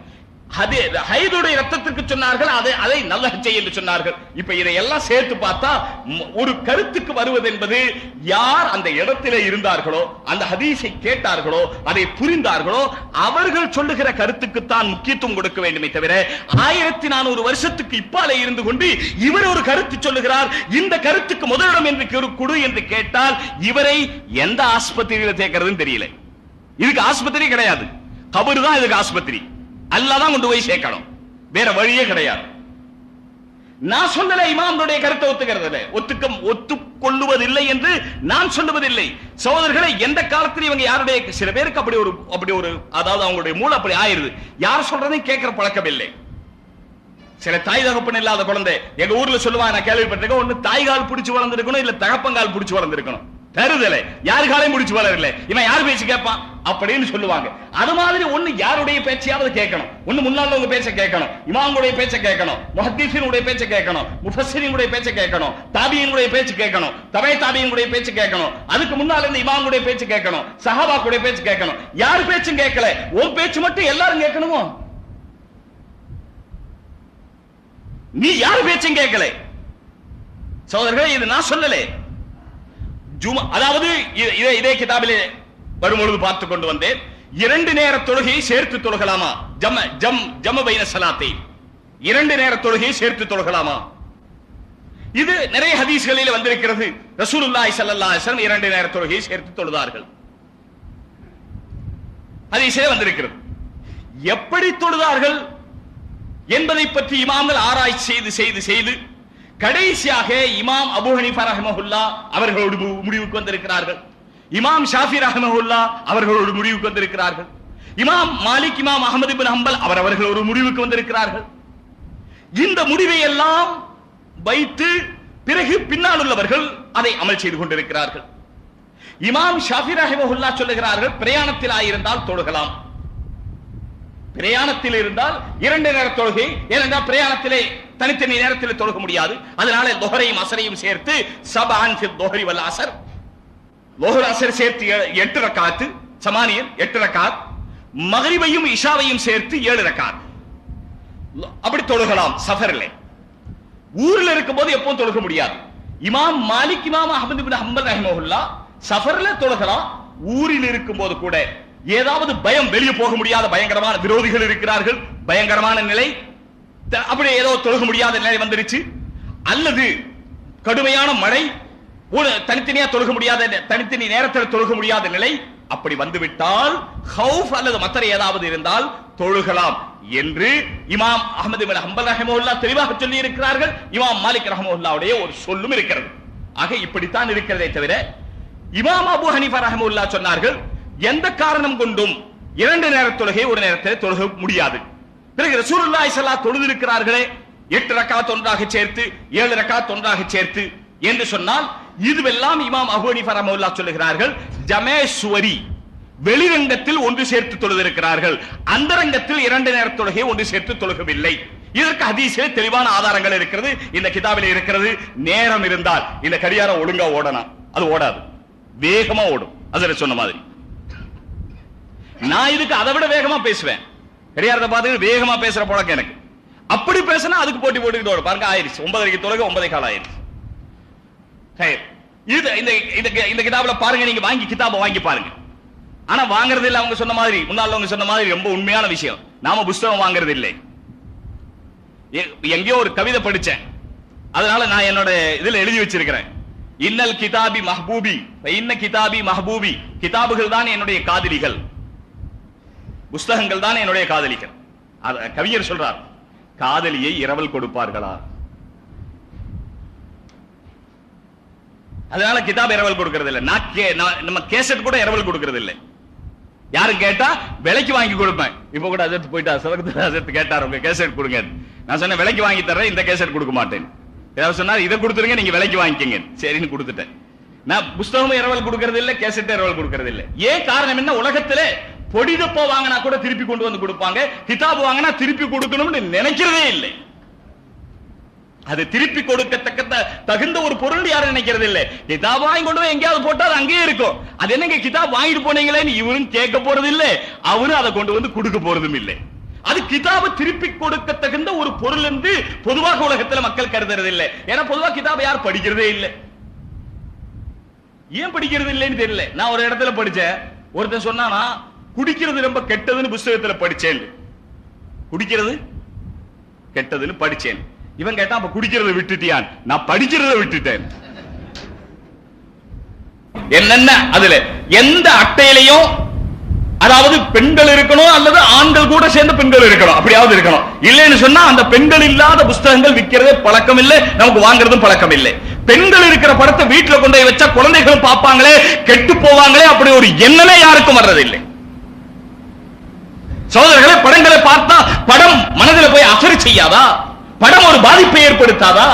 ஹைதுடைய ரத்தத்துக்கு சொன்னார்கள், அதை நல்ல செய்ய என்று சொன்னார்கள். இப்ப இதையெல்லாம் சேர்த்து பார்த்தா ஒரு கருத்துக்கு வருவது என்பது யார் அந்த இடத்திலே இருந்தார்களோ, அந்த ஹதீஸை கேட்டார்களோ, அதை புரிந்தார்களோ, அவர்கள் சொல்லுகிற கருத்துக்கு தான் முக்கியத்துவம் கொடுக்க வேண்டுமே தவிர 1400 வருஷத்துக்கு இப்பாலே இருந்து கொண்டு இவர் ஒரு கருத்து சொல்லுகிறார், இந்த கருத்துக்கு முதலிடம் என்று கொடு என்று கேட்டால் இவரை எந்த ஆஸ்பத்திரியில சேர்க்கிறதுன்னு தெரியல. இதுக்கு ஆஸ்பத்திரி கிடையாது, கபரு தான் இதுக்கு ஆஸ்பத்திரி. அல்லாஹ் தான் கொண்டு போய் சேர்க்கணும், வேற வழியே கிடையாது. நான் சொல்லல இமாமுடைய கருத்தை ஒத்துக்கொள்ளுவதில்லை என்று நான் சொல்லுவதில்லை. சகோதரர்களை, எந்த காலத்தில் இவங்க யாருடைய சில பேருக்கு அப்படி ஒரு அதாவது அவங்களுடைய மூளை அப்படி ஆயிருது, யார் சொல்றதையும் கேட்கிற பழக்கம் இல்லை. சில தாய் தகப்பன் இல்லாத குழந்தை எங்க ஊர்ல சொல்லுவாங்க, நான் கேள்விப்பட்டிருக்கேன், ஒண்ணு தாய்கால் பிடிச்சு வளர்ந்துருக்கணும், இல்ல தகப்பங்கால் பிடிச்சு வளர்ந்துருக்கணும். தருதலை யாரு காலையும் முடிச்சு வளரல, இவன் யார் பேச்சு கேட்பான் அப்படின்னு சொல்லுவாங்க. அது மாதிரி ஒண்ணு யாருடைய பேச்சையாவது கேட்கணும், ஒண்ணு முன்னாள் உங்க பேச்ச கேட்கணும், இமாமுடைய பேச்ச கேட்கணும், முஹத்தீஸினுடைய பேச்ச கேட்கணும், முஃபஸ்ஸிரினுடைய பேச்ச கேட்கணும், தாபியீனுடைய பேச்சு கேட்கணும், தபை தாபியீனுடைய பேச்சு கேட்கணும், அதுக்கு முன்னால இருந்து இமாமுடைய பேச்சு கேட்கணும், சஹாபாக்குடைய பேச்சு கேட்கணும். யார் பேச்சும் கேட்கல, உன் பேச்சு மட்டும் எல்லாரும் கேட்கணுமோ? நீ யார் பேச்சும் கேட்கல. சகோதரர்களே, இது நான் சொல்லல, அதாவது இதே கிதாபிலே வரும்பொழுது பார்த்துக் கொண்டு வந்தேன். 2 நேர தொழுகையை சேர்த்து தொழுகலாமா? ஜம பைன ஸலாத்தை, 2 நேர தொழுகையை சேர்த்து தொழுகலாமா? இது நிறைய ஹதீஸ்களில் வந்திருக்கிறது. ரசூலுல்லாஹி ஸல்லல்லாஹு அலைஹி வஸல்லம் 2 நேர தொழுகையை சேர்த்து தொழுதார்கள், ஹதீஸிலே வந்திருக்கிறது. எப்படி தொழுதார்கள் என்பதை பற்றி இமாம்கள் ஆராய்ச்சி செய்து கடைசியாக இமாம் அபூ ஹனீஃபா ரஹ்மஹுல்லாஹ் அவர்களோடு முடிவுக்கு வந்திருக்கிறார்கள். இமாம் ஷாஃபி ரஹ்மஹுல்லாஹ் அவர்களோடு முடிவுக்கு வந்திருக்கிறார்கள். இமாம் மாலிக், இமாம் அஹ்மத் இப்னு ஹம்பல் அவர்கள் ஒரு முடிவுக்கு வந்திருக்கிறார்கள். இந்த முடிவை எல்லாம் வைத்து பிறகு பின்னால் உள்ளவர்கள் அதை அமல் செய்து கொண்டிருக்கிறார்கள். இமாம் ஷாஃபி ரஹ்மஹுல்லாஹ் சொல்லுகிறார்கள், பிரயாணத்தில் ஆயிருந்தால் தொழுகலாம். பிரயாணத்தில் இருந்தால் 2 நேர தொழுகை, ஏனென்றால் பிரயாணத்திலே தனித்தனி நேரத்தில் தொழுக முடியாது. அதனால துஹரையும் அஸரையும் சேர்த்து சபஅன் ஃபி துஹரி வல் அஸர், லுஹர் அஸர் சேர்த்து 8 ரக்காத், சமானியன் 8 ரக்காத், மக்ரிபையும் இஷாவையும் சேர்த்து 7 ரக்காத் அப்படி தொழுகலாம். சஃபர்ல ஊர்ல இருக்கும்போது எப்பவும் தொழுக முடியாது. இமாம் மாலிக், இமாம் அஹ்மத் இப்னு ஹம்பல் ரஹ்மஹுல்லாஹ் சஃபர்ல தொழுகலாம். ஊரில் இருக்கும்போது கூட ஏதாவது பயம், வெளியே போக முடியாத பயங்கரமான விரோதிகள் இருக்கிறார்கள், பயங்கரமான நிலை, அப்படி ஏதோ தொழுக முடியாத நிலை வந்துருச்சு, அல்லது கடுமையான மழை, தனித்தனியா தொழுக முடியாத, தனித்தனி நேரத்தில் தொழுக முடியாத நிலை, அப்படி வந்துவிட்டால் ஹவுஃப் அல்லது மத்தர ஏதாவது இருந்தால் தொழுகலாம் என்று இமாம் அஹ்மத் இப்னு ஹம்பல் ரஹ்மஹுல்லாஹ் தெளிவாக சொல்லி இருக்கிறார்கள். இமாம் மாலிக் ரஹ்மஹுல்லாஹ்வுடைய ஒரு சொல்லும் இருக்கிறது. ஆக இப்படித்தான் இருக்கிறதே தவிர இமாம் அபூ ஹனீஃபா ரஹ்மஹுல்லாஹ் சொன்னார்கள், எந்த காரணம் கொண்டும் 2 நேர தொழுகை ஒரு நேரத்தில் தொழுக முடியாது. பிறகு ரசூலுல்லாஹி ஸல்லல்லாஹு தொழுது இருக்கிறார்களே 8 ரக்காத் ஒன்றாக சேர்த்து 7 ரக்காத் ஒன்றாக சேர்த்து என்று சொன்னால், இதுவெல்லாம் இமாம் அபூ ஹனீஃபா ரஹ்மஹுல்லாஹ் சொல்லுகிறார்கள், ஜமேஸ்வரி வெளிரங்கத்தில் ஒன்று சேர்த்து தொழுதிருக்கிறார்கள், அந்தரங்கத்தில் 2 நேர தொழுகை ஒன்று சேர்த்து தொழுகவில்லை. இதற்கு ஹதீஸிலே தெளிவான ஆதாரங்கள் இருக்கிறது, இந்த கிதாபிலே இருக்கிறது. நேரம் இருந்தால் இந்த கடியாரம் ஒழுங்கா ஓடணும், அது ஓடாது, வேகமா ஓடும். அது சொன்ன மாதிரி நான் இதுக்கு அதை விட வேகமா பேசுவேன். கடியாரத்தை பார்த்து வேகமா பேசுற பழக்கம் எனக்கு. அப்படி பேசினா அதுக்கு போட்டி போட்டுக்கிட்டு ஓடும். பாருங்க, ஆயிருச்சு 9:30 தொழுகை 9:15 ஆயிருச்சு. இந்த கிதாபுல பாருங்க, நீங்க வாங்கி கிதாபை வாங்கி பாருங்க. ஆனா வாங்குறது இல்ல, அவங்க சொன்ன மாதிரி, முன்னாள் அவங்க சொன்ன மாதிரி ரொம்ப உண்மையான விஷயம். நாம புஸ்தகம் வாங்குறது இல்லை. எங்கேயோ ஒரு கவிதை படிச்சேன், அதனால நான் என்னோட இதுல எழுதி வச்சிருக்கிறேன், இன்னல் கிதாபி மஹ்பூபி இன்ன கிதாபி மஹ்பூபி, கிதாபுகள் தான் என்னுடைய காதலிகள், புஸ்தகங்கள் தான் என்னுடைய காதலிகள். கவிஞர் சொல்றார், காதலியை இரவல் கொடுப்பார்களா? அதனால கிதாப் இரவல் கொடுக்கிறது இல்லை. நம்ம கேசட் கூட இரவல் கொடுக்கிறது இல்லை. யாரும் கேட்டா விலைக்கு வாங்கி கொடுப்பேன். இப்ப கூட அஜர்த்து போயிட்டா அஜர்த்து கேட்டார் உங்க கேசட் கொடுங்க. நான் சொன்னேன் விலைக்கு வாங்கி தர்றேன், இந்த கேசட் கொடுக்க மாட்டேன். ஏதாவது சொன்னா இதை கொடுத்துருங்க, நீங்க விலைக்கு வாங்கிக்கங்க. சரின்னு கொடுத்துட்டேன். நான் புஸ்தகமும் இரவல் கொடுக்கறது இல்ல, கேசட் இரவல் கொடுக்கறது இல்ல. ஏன் காரணம் என்ன? உலகத்துல பொடிதப்போ வாங்கினா கூட திருப்பி கொண்டு வந்து கொடுப்பாங்க, கிதாபு வாங்கினா திருப்பி கொடுக்கணும்னு நினைக்கிறதே இல்லை. அது திருப்பி கொடுக்கத்தக்க தகுந்த ஒரு பொருள் யாரும் நினைக்கிறது இல்லை. கிதாப் வாங்கி கொண்டு போய் எங்கேயாவது போட்டா அது அங்கேயே இருக்கும். அது என்னங்க கிதாப் வாங்கிட்டு போனீங்களேன்னு இவரும் கேட்க போறது இல்லை, அவரும் அதை கொண்டு வந்து கொடுக்க போறதும் இல்லை. அது கிதாபை திருப்பி கொடுக்க தகுந்த ஒரு பொருள் என்று பொதுவாக உலகத்தில் மக்கள் கருதுறது இல்லை. ஏன்னா பொதுவாக கிதாபை யார் படிக்கிறதே இல்லை. ஏன் படிக்கிறது இல்லைன்னு தெரியல. நான் ஒரு இடத்துல படிச்சேன், ஒருத்தன் சொன்னானா குடிக்கிறது ரொம்ப கெட்டதுன்னு புத்தகத்தில் படிச்சேன். குடிக்கிறது கெட்டதுன்னு படிச்சேன். இவன் கேட்டா அப்ப குடிக்கிறத விட்டுட்டியான்? நான் படிக்கிறத விட்டுட்டேன். என்னென்ன அதுல எந்த அட்டையிலையும் அதாவது பெண்கள் இருக்கணும் அல்லது ஆண்கள் கூட சேர்ந்த பெண்கள் இருக்கணும், அப்படியாவது இருக்கணும். இல்லைன்னு சொன்னா அந்த பெண்கள் இல்லாத புத்தகங்கள் விற்கிறதே பழக்கம் இல்லை, நமக்கு வாங்குறதும் பழக்கம் இல்லை. பெண்கள் இருக்கிற படத்தை வீட்டுல கொண்டு போய் வச்சா குழந்தைகளும் பார்ப்பாங்களே, கெட்டு போவாங்களே, அப்படி ஒரு எண்ணமே யாருக்கும் வர்றதில்லை. சகோதரர்களே, படங்களை பார்த்தா படம் மனதில் போய் அசரி செய்யாதா? படம் ஒரு பாதிப்பை ஏற்படுத்தாதா?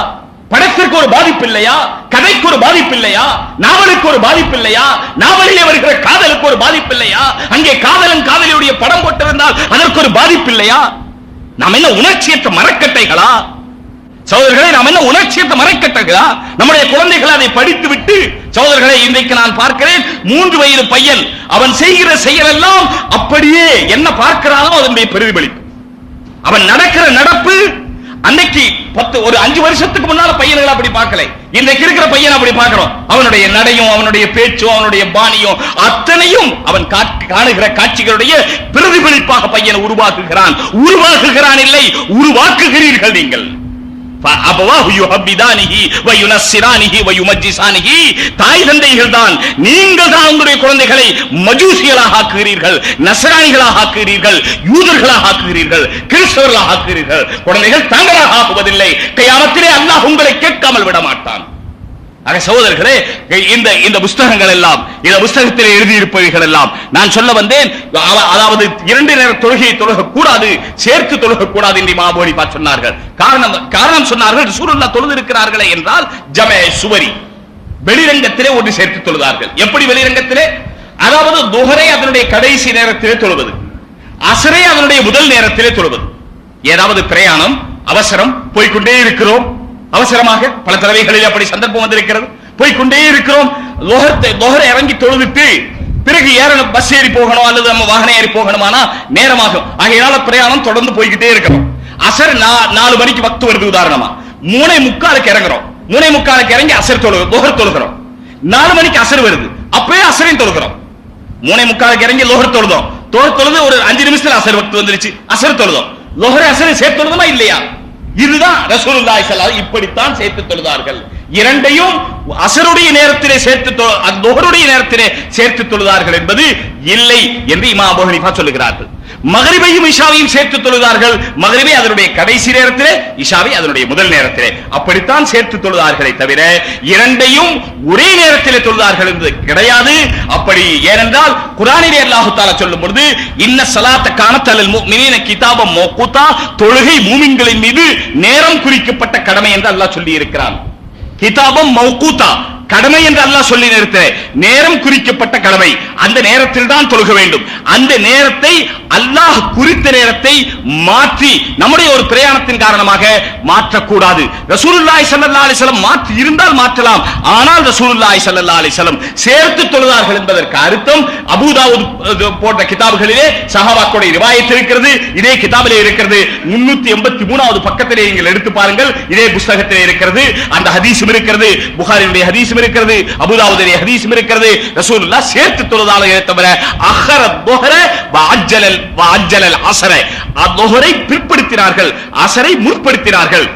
படத்திற்கு ஒரு பாதிப்பு இல்லையா? கதைக்கு ஒரு பாதிப்பு இல்லையா? நாவலுக்கு ஒரு பாதிப்பு இல்லையா? நாவலிலே வருகிற காதலுக்கு ஒரு பாதிப்பு இல்லையா? அங்கே காதலன் காதலியுடைய படம் போட்டிருந்தால் அதற்கு ஒரு பாதிப்பு இல்லையா? நாம் என்ன உணர்ச்சியற்ற மரக்கட்டைகளா? சகோதரர்களே, நாம் என்ன உணர்ச்சியற்ற மரக்கட்டைகளா? நம்முடைய குழந்தைகள் அதை படித்து விட்டு, சகோதரர்களே, இன்றைக்கு நான் பார்க்கிறேன் 3 வயது பையன், அவன் செய்கிற செயல் எல்லாம் அப்படியே என்ன பார்க்கிறானோ அதனுடைய பிரதிபலிப்பு. அவன் நடக்கிற நடப்பு அன்னைக்கு ஒரு 5 வருஷத்துக்கு முன்னால பையன்கள் அப்படி பார்க்கல, இன்றைக்கு இருக்கிற பையன் அப்படி பார்க்கிறோம். அவனுடைய நடையும் அவனுடைய பேச்சும் அவனுடைய பாணியும் அத்தனையும் அவன் காணுகிற காட்சிகளுடைய பிரதிபலிப்பாக பையனை உருவாக்குகிறான் இல்லை, உருவாக்குகிறீர்கள் நீங்கள். தாய் தந்தைகள் தான், நீங்கள் தான் உங்களுடைய குழந்தைகளை மஜூசிகளாக ஆக்குகிறீர்கள், நசராணிகளாக ஆக்குகிறீர்கள், யூதர்களாக ஆக்குகிறீர்கள், கிறிஸ்தவர்களாக ஆக்குகிறீர்கள். குழந்தைகள் தாங்களாக ஆக்குவதில்லை. கியாமத்திலே அல்லாஹ் உங்களை கேட்காமல் விட மாட்டான். சகோதரர்களே, இந்த புஸ்தகங்கள் எல்லாம், இந்த புஸ்தகத்தில் எழுதியிருப்பவைகள் எல்லாம் நான் சொல்ல வந்தேன். அதாவது 2 நேர தொழுகையை தொழுகக்கூடாது, சேர்த்து தொழுகக்கூடாது என்று இமாம் அபூ ஹனீஃபா சொன்னார்கள். காரணம் சொன்னார்கள், ரசூலுல்லாஹ் தொழுதிருக்கிறார்களே என்றால் ஜமே சுவரி, வெளிரங்கத்திலே ஒன்று சேர்த்து தொழுதார்கள். எப்படி வெளிரங்கத்திலே? அதாவது துஹரை அதனுடைய கடைசி நேரத்திலே தொழுவது, அஸ்ரை அதனுடைய முதல் நேரத்திலே தொழுவது. ஏதாவது பிரயாணம், அவசரம், போய்கொண்டே இருக்கிறோம், அவசரமாக பல தடவைகளில் அப்படி சந்தர்ப்பம் வந்திருக்கிறது, போய்கொண்டே இருக்கிறோம், லோஹர் இறங்கி தொழுவிட்டு பிறகு பஸ் ஏறி போகணும் அல்லது நம்ம வாகனம் ஏறி போகணுமானா நேரமாகும். ஆகையால பிரயாணம் தொடர்ந்து போய்கிட்டே இருக்கிறோம். அசர் 4 மணிக்கு வக்து வருது உதாரணமா, 3:45 இறங்குறோம், 3:45 இறங்கி அசர் லோஹர் தொழுகிறோம். 4 மணிக்கு அசர் வருது, அப்பவே அசரையும் தொழுகிறோம். 3:45 இறங்கி லோஹர் தொழுதோம், தொழுது ஒரு 5 நிமிஷத்துல அசர் வக்து வந்துருச்சு, அசர் தொழுதோம். லோஹர் அசரை சேர்த்து தொழுதுமா இல்லையா? இதுதான் ரசூலுல்லாஹி ஸல்லல்லாஹு அலைஹி வஸல்லம் இப்படித்தான் சேர்த்து தொழுதார்கள். இரண்டையும் அசருடைய நேரத்திலே சேர்த்து லுஹருடைய நேரத்திலே சேர்த்து தொழுதார்கள் என்பது இல்லை என்று இமாம் அபூ ஹனீஃபா சொல்லுகிறார்கள். மக்ரிபையும் இஷாவையும் சேர்த்து தொழுதார்கள். மக்ரிபை அதனுடைய கடைசி நேரத்திலே, இஷாவை அதனுடைய முதல் நேரத்திலே, அப்படித்தான் சேர்த்து தொழுதார்களே தவிர இரண்டையும் ஒரே நேரத்திலே தொழுதார்கள் என்பது கிடையாது. அப்படி ஏனென்றால் குர்ஆனிலே அல்லாஹ் தஆலா சொல்லும் பொழுது இன்ன ஸலாத்த கானத் அலல் முஃமினீன கிதாபம் மௌகூதா, தொழுகை மூமின்களின் மீது நேரம் குறிக்கப்பட்ட கடமை என்று அல்லாஹ் சொல்லி இருக்கிறான். கிதாபம் மௌகூதா, கடமை என்று அல்லாஹ் சொல்லி நிறுத்த, நேரம் குறிக்கப்பட்ட கடமை, அந்த நேரத்தில் தான் தொழுக வேண்டும். அந்த நேரத்தை அல்லாஹ் குறித்த நேரத்தை மாற்றி நம்முடைய ஒரு பிரயாணத்தின் காரணமாக மாற்றக்கூடாது. ரசூலுல்லாஹி ஸல்லல்லாஹு அலைஹி வஸல்லம் மாற்றி இருந்தால் மாற்றலாம், ஆனால் ரசூலுல்லாஹி ஸல்லல்லாஹு அலைஹி வஸல்லம் சேர்த்து தொழுதார்கள் என்பதற்கு அர்த்தம் அபூ தாவூத் போன்ற கிதாபுகளிலே சஹாபாக்களுடைய ரிவாயத் இருக்கிறது. இதே கிதாபிலே இருக்கிறது. 383வது பக்கத்திலே நீங்கள் எடுத்து பாருங்கள், இதே புத்தகத்திலே இருக்கிறது. அந்த ஹதீஸும் இருக்கிறது, புகாரியுடைய ஹதீஸும் இருக்கிறது, அபூ தாவூதுடைய ஹதீஸும் இருக்கிறது. ரசூலுல்லாஹ் சேர்த்து தொழுதாலே தவிர அஹர துஹர வ அஜ்ஜலல் அஸ்ர, துஹரை பிற்படுத்தினார்கள், அஸ்ரை முற்படுத்தினார்கள்.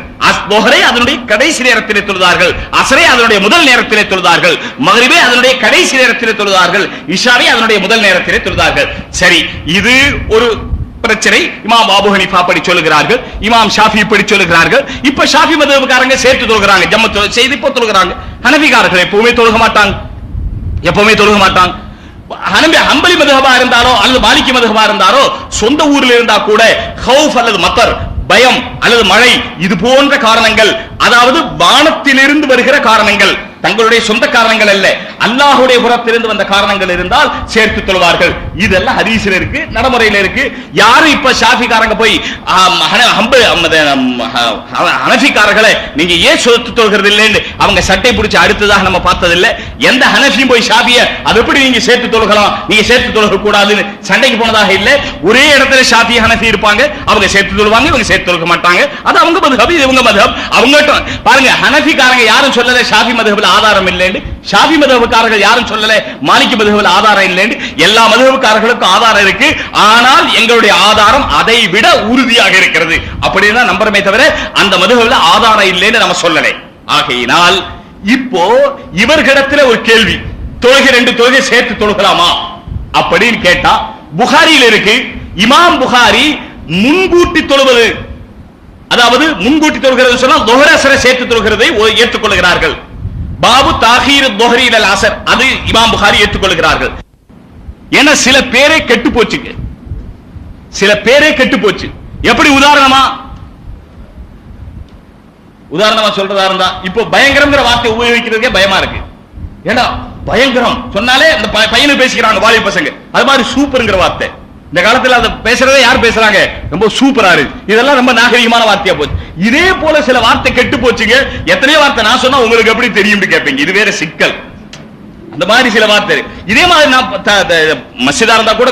துஹரை அதனுடைய கடைசி நேரத்திலே தொழுதார்கள், அஸ்ரை அதனுடைய முதல் நேரத்திலே தொழுதார்கள், மக்ரிபை அதனுடைய கடைசி நேரத்திலே தொழுதார்கள், இஷாவை அதனுடைய முதல் நேரத்திலே தொழுதார்கள். சரி, இது ஒரு பிரச்சனை. இமாம் அபூ ஹனீஃபா படி சொல்லுகிறார்கள், இமாம் ஷாஃபி படி சொல்லுகிறார்கள். இப்ப ஷாஃபி மதுஹப்காரங்க சேர்த்து தொழுகிறாங்க, ஜம்மத் செய்து இப்போ தொழுகிறாங்க. ஹனஃபிகாரர்கள் எப்பவுமே தொழுக மாட்டாங்க, எப்பவுமே தொழுக மாட்டாங்க. ஹம்பலி மதுஹபா இருந்தாலோ அல்லது மாலிகி மதுஹபா இருந்தாலோ சொந்த ஊரில் இருந்தா கூட ஹவுஃப் அல்லது மத்தர் பயம் அல்லது மழை இது போன்ற காரணங்கள், அதாவது வானத்திலிருந்து வருகிற காரணங்கள், தங்களுடைய சொந்த காரணங்கள் அல்ல, அல்லாஹ்வுடைய புறத்திலிருந்து வந்த காரணங்கள் இருந்தால் சேர்த்து தொழுவார்கள். இதெல்லாம் ஹதீஸ்ல இருக்கு, நடைமுறையில இருக்கு. யாரும் இப்ப ஷாஃபிகாரங்க போய் ஹனஃபிகாரர்களை நீங்க ஏன் சேர்த்து தொழுகிறது இல்லைன்னு அவங்க சட்டை பிடிச்சு அடுத்ததாக நம்ம பார்த்ததில்லை. எந்த ஹனஃபியும் போய் ஷாஃபிய அது எப்படி நீங்க சேர்த்து தொழுகலாம், நீங்க சேர்த்து தொழுக கூடாதுன்னு சண்டைக்கு போனதாக இல்லை. ஒரே இடத்துல ஷாஃபி ஹனஃபி இருப்பாங்க, அவங்க சேர்த்து தொழுவாங்க, இவங்க சேர்த்து தொழுக மாட்டாங்க. அது அவங்க மதுஹப், இது இவங்க மதுஹப். அவங்க பாருங்க, ஹனஃபிகாரங்க யாரும் சொல்லல ஷாஃபி மதுஹப்ல ஆதாரம் இல்லைன்னு, ஷாஃபி மதுஹப்காரர்கள் யாரும் சொல்லல மாலிகி மதுஹப்ல ஆதாரம் இல்லைன்னு. எல்லா மதுஹப்காரர்களுக்கும் ஆதாரம் இருக்கு. ஆனால் எங்களுடைய ஆதாரம் அதை விட உறுதியாக இருக்கிறது அப்படின்னா நம்புறமே தவிர அந்த மதுஹப்ல ஆதாரம் இல்லைன்னு நம்ம சொல்லலை. ஆகையினால் இப்போ இவர்களிடத்துல ஒரு கேள்வி, தொழுகை 2 தொழுகை சேர்த்து தொழுகலாமா அப்படின்னு கேட்டா புகாரியில் இருக்கு. இமாம் புகாரி முன்கூட்டி தொழுவது, அதாவது முன்கூட்டி தொழுகிறது சொன்னா ظஹர் அஸ்ரை சேர்த்து தொழுகிறதை ஏற்றுக்கொள்கிறார்கள். பாபு தாஹீர் ظஹரி இலல் அஸ்ர், அது இமாம் புகாரி ஏற்றுக்கொள்கிறார்கள். ஏன்னா சில பேரே கெட்டு போச்சுங்க, சில பேரே கெட்டு போச்சு. எப்படி உதாரணமா சொல்றதா இருந்தா இப்போ பயங்கரம்ங்கிற வார்த்தை உபயோகிக்கிறதுக்கே பயமா இருக்கு. ஏன்னா பயங்கரம் சொன்னாலே அந்த பையனு பேசிக்கிறாங்க வாலி பசங்க, அது மாதிரி சூப்பர்ங்கிற வார்த்தை இந்த காலத்துல அதை பேசுறதே யார் பேசுறாங்க, ரொம்ப சூப்பரா இருக்கு. இதெல்லாம் ரொம்ப நாகரிகமான வார்த்தையா போச்சு. இதே போல சில வார்த்தை கெட்டு போச்சுங்க. எத்தனையோ வார்த்தை நான் சொன்னா உங்களுக்கு எப்படி தெரியும் கேட்பீங்க, இது வேற சிக்கல். அந்த மாதிரி சில வார்த்தை இதே மாதிரி நான் மஸ்ஜிதா இருந்தா கூட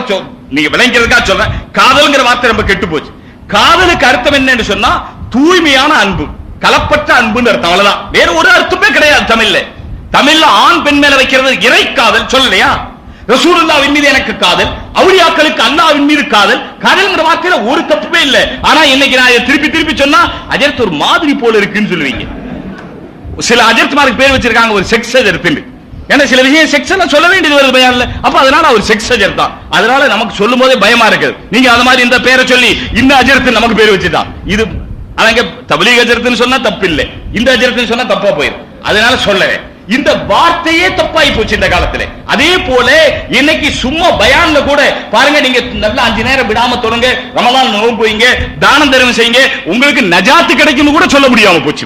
நீங்க விளங்கிறதுக்காக சொல்றேன். காதல்ங்கிற வார்த்தை ரொம்ப கெட்டு போச்சு. காதலுக்கு அர்த்தம் என்னன்னு சொன்னா தூய்மையான அன்பு, கலப்பற்ற அன்புன்னு அர்த்தம், அவ்வளவுதான். வேற ஒரு அர்த்தமே கிடையாது தமிழ்ல. தமிழ்ல ஆண் பெண் மேல வைக்கிறது இறை காதல் சொல்லலையா? ரசூலுல்லாஹ்வின் மீது எனக்கு காதல், அவுலியாக்களுக்கு அல்லாஹ்வின் மீது காதல், காதல்ங்கிற வார்த்தையில ஒரு தப்புமே இல்ல. ஆனா இன்னைக்கு நான் திருப்பி சொன்னா அஜர்த் ஒரு மாதிரி போல இருக்குன்னு சொல்லுவீங்க. சில அஜர்த்மாருக்கு பேர் வச்சிருக்காங்க ஒரு செக்ஸ் அஜர்த். ஏன்னா சில விஷயம் செக்ஸ் சொல்ல வேண்டியது வருது பயம் இல்ல, அப்ப அதனால அவர் செக்ஸ் அஜர்த் தான். அதனால நமக்கு சொல்லும் போதே பயமா இருக்குது. நீங்க அந்த மாதிரி இந்த பேரை சொல்லி இந்த அஜர்த் நமக்கு பேர் வச்சுதான். இது அவங்க தப்லீக் அஜர்த்னு சொன்னா தப்பு இல்லை, இந்த அஜர்த்னு சொன்னா தப்பா போயிடும். அதனால சொல்லவே இந்த வார்த்தையே தப்பாயி போச்சு இந்த காலத்துல. அதே போல இன்னைக்கு சும்மா பயான்ல கூட பாருங்க, நீங்க நல்ல 5 நேரம் விடாம தொழுங்க, ரமலான் நோன்பு போயிங்க, தானம் தர்மம் செய்யுங்க, உங்களுக்கு நஜாத்து கிடைக்கும் கூட சொல்ல முடியாம போச்சு.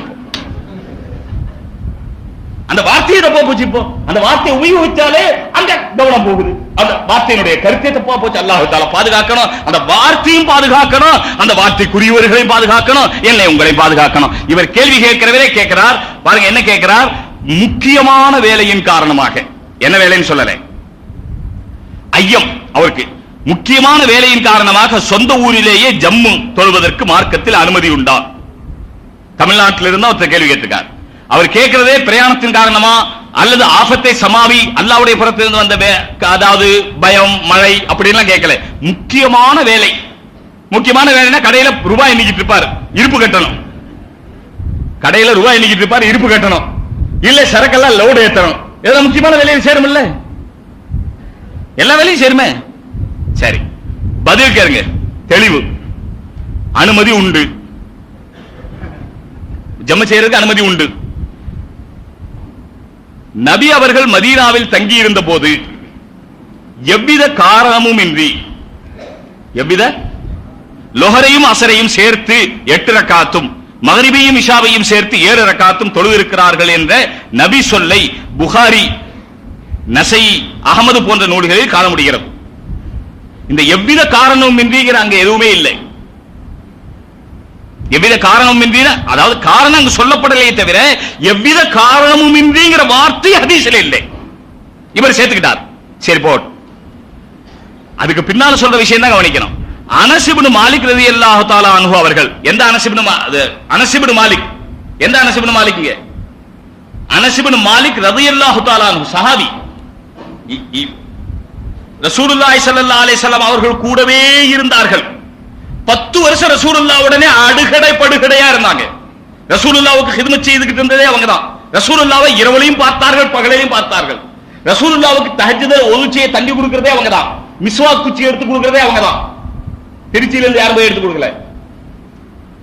அந்த வார்த்தையை தப்பா போச்சு. இப்போ அந்த வார்த்தையை உபயோகிச்சாலே அங்க கவனம் போகுது. அந்த வார்த்தையினுடைய கருத்தை தப்பா போச்சு. அல்லாஹ் தஆலா பாதுகாக்கணும், அந்த வார்த்தையும் பாதுகாக்கணும், அந்த வார்த்தைக்குரியவர்களையும் பாதுகாக்கணும், என்னை உங்களை பாதுகாக்கணும். இவர் கேள்வி கேட்கிறவரே கேட்கிறார் பாருங்க, என்ன கேட்கிறார்? முக்கியமான வேலையின் காரணமாக, என்ன வேலைன்னு சொல்லல, ஐயம் அவருக்கு முக்கியமான வேலையின் காரணமாக சொந்த ஊரிலேயே ஜம்மு தொழுவதற்கு மார்க்கத்தில் அனுமதி உண்டா? தமிழ்நாட்டில் இருந்து ஒருத்தர் கேள்வி கேட்டிருக்கார். அவர் கேட்கிறதே பிரயாணத்தின் காரணமா அல்லது ஆபத்தை சமாவி அல்லாஹ்வுடைய புறத்திலிருந்து வந்த அதாவது பயம் மழை அப்படின்லாம் கேட்கல. முக்கியமான வேலை, முக்கியமான வேலைன்னா கடையில ரூபாய் எண்ணிக்கிட்டு இருப்பார், இருப்பு கட்டணும். கடையில ரூபாய் எண்ணிக்கிட்டு இருப்பார், இருப்பு கட்டணும். இல்ல சரக்கெல்லாம் லோடு ஏத்தணும். ஏதோ முக்கியமான வேலையை சேரும் இல்ல, எல்லா வேலையும் சேருமே. சரி, பதில் கேளுங்க, தெளிவு. அனுமதி உண்டு, ஜம்மு செய்யறதுக்கு அனுமதி உண்டு. நபி அவர்கள் மதீனாவில் தங்கி இருந்த போது எவ்வித காரணமும் இன்றி எவ்வித லொஹரையும் அசரையும் சேர்த்து 8 ரக்காத்தும் மகரிபையும் இஷாவையும் சேர்த்து 7 ரக்காத்தும் தொழுதிருக்கிறார்கள் என்ற நபி சொல்லை புகாரி, நசை, அகமது போன்ற நூல்களில் காண முடிகிறது. இந்த எவ்வித காரணமும் இன்றிங்கிற அங்க எதுவுமே இல்லை. எவ்வித காரணமும் இன்றி, அதாவது காரணம் அங்கு சொல்லப்படலையே தவிர எவ்வித காரணமும் இன்றிங்கிற வார்த்தை ஹதீஸ்ல இல்லை. இவர் சேர்த்துக்கிட்டார். சரி போட், அதுக்கு பின்னால சொல்ற விஷயம் தான் கவனிக்கணும். அனஸ் இப்னு மாலிக் ரலியல்லாஹு தஆலா அன்ஹு அவர்கள், எந்த அனஸ் இப்னு மாலிக், எந்த அனஸ் இப்னு மாலிக்ங்க? அனஸ் இப்னு மாலிக் ரலியல்லாஹு தஆலா அன்ஹு சஹாபி. ரசூலுல்லாஹி ஸல்லல்லாஹு அலைஹி வஸல்லம் அவர்கள் கூடவே இருந்தார்கள். 10 வருஷம் ரசூலுல்லாஹ் உடனே அடுகடை படுகடையா இருந்தாங்க. ரசூலுல்லாஹ்வுக்கு ஹிதமத் செய்துகிட்டு இருந்ததே அவங்கதான். ரசூலுல்லாஹ்வை இரவிலையும் பார்த்தார்கள், பகலையும் பார்த்தார்கள். ரசூலுல்லாஹ்வுக்கு தஹஜ்ஜுத ஒதுச்சியை தண்ணி கொடுக்கிறதே அவங்கதான். மிஸ்வாக் குச்சி எடுத்து கொடுக்கிறதே அவங்கதான். திருச்சியில இருந்து யாரும் போய் எடுத்து கொடுக்கல,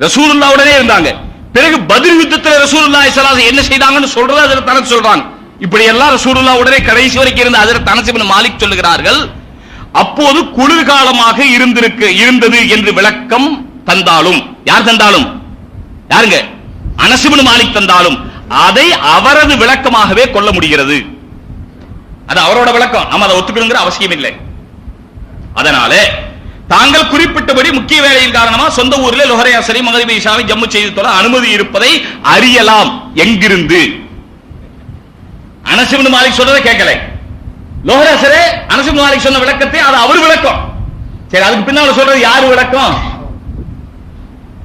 ரசூலுல்லாஹ் உடனே இருந்தாங்க. பிறகு பத்ர் யுத்தத்தில் ரசூலுல்லாஹி ஸல்லல்லாஹு அலைஹி வஸல்லம் என்ன செய்தாங்கன்னு சொல்றது அதுல தனக்கு சொல்றாங்க. இப்படி எல்லாம் ரசூலுல்லாஹ் உடனே கடைசி வரைக்கும் இருந்த ஹஜ்ரத் அனஸ் இப்னு மாலிக் சொல்லுகிறார்கள், அப்போது குளிர்காலமாக இருந்தது என்று விளக்கம் தந்தாலும், யார் தந்தாலும், யாருங்க, அனஸ் இப்னு மாலிக் தந்தாலும் அதை அவரது விளக்கமாகவே கொள்ள முடிகிறது. அது அவரோட விளக்கம், நம்ம அதை ஒத்துக்கணுங்கிற அவசியம் இல்லை. அதனால தாங்கள் குறிப்பிட்டபடி முக்கிய வேலையின் காரணமா சொந்த ஊரில் லுஹர் அஸ்ரி மக்ரிப் இஷாவை ஜம்மு செய்து தொழ அனுமதி இருப்பதை அறியலாம். எங்கிருந்து? அனஸ் இப்னு மாலிக் சொல்றதை கேட்கல. லுஹர் அஸ்ரி அனஸ் இப்னு மாலிக் சொன்ன விளக்கத்தை அது அவர் விளக்கம். சரி, அதுக்கு பின்னால சொல்றது யாரு விளக்கம்?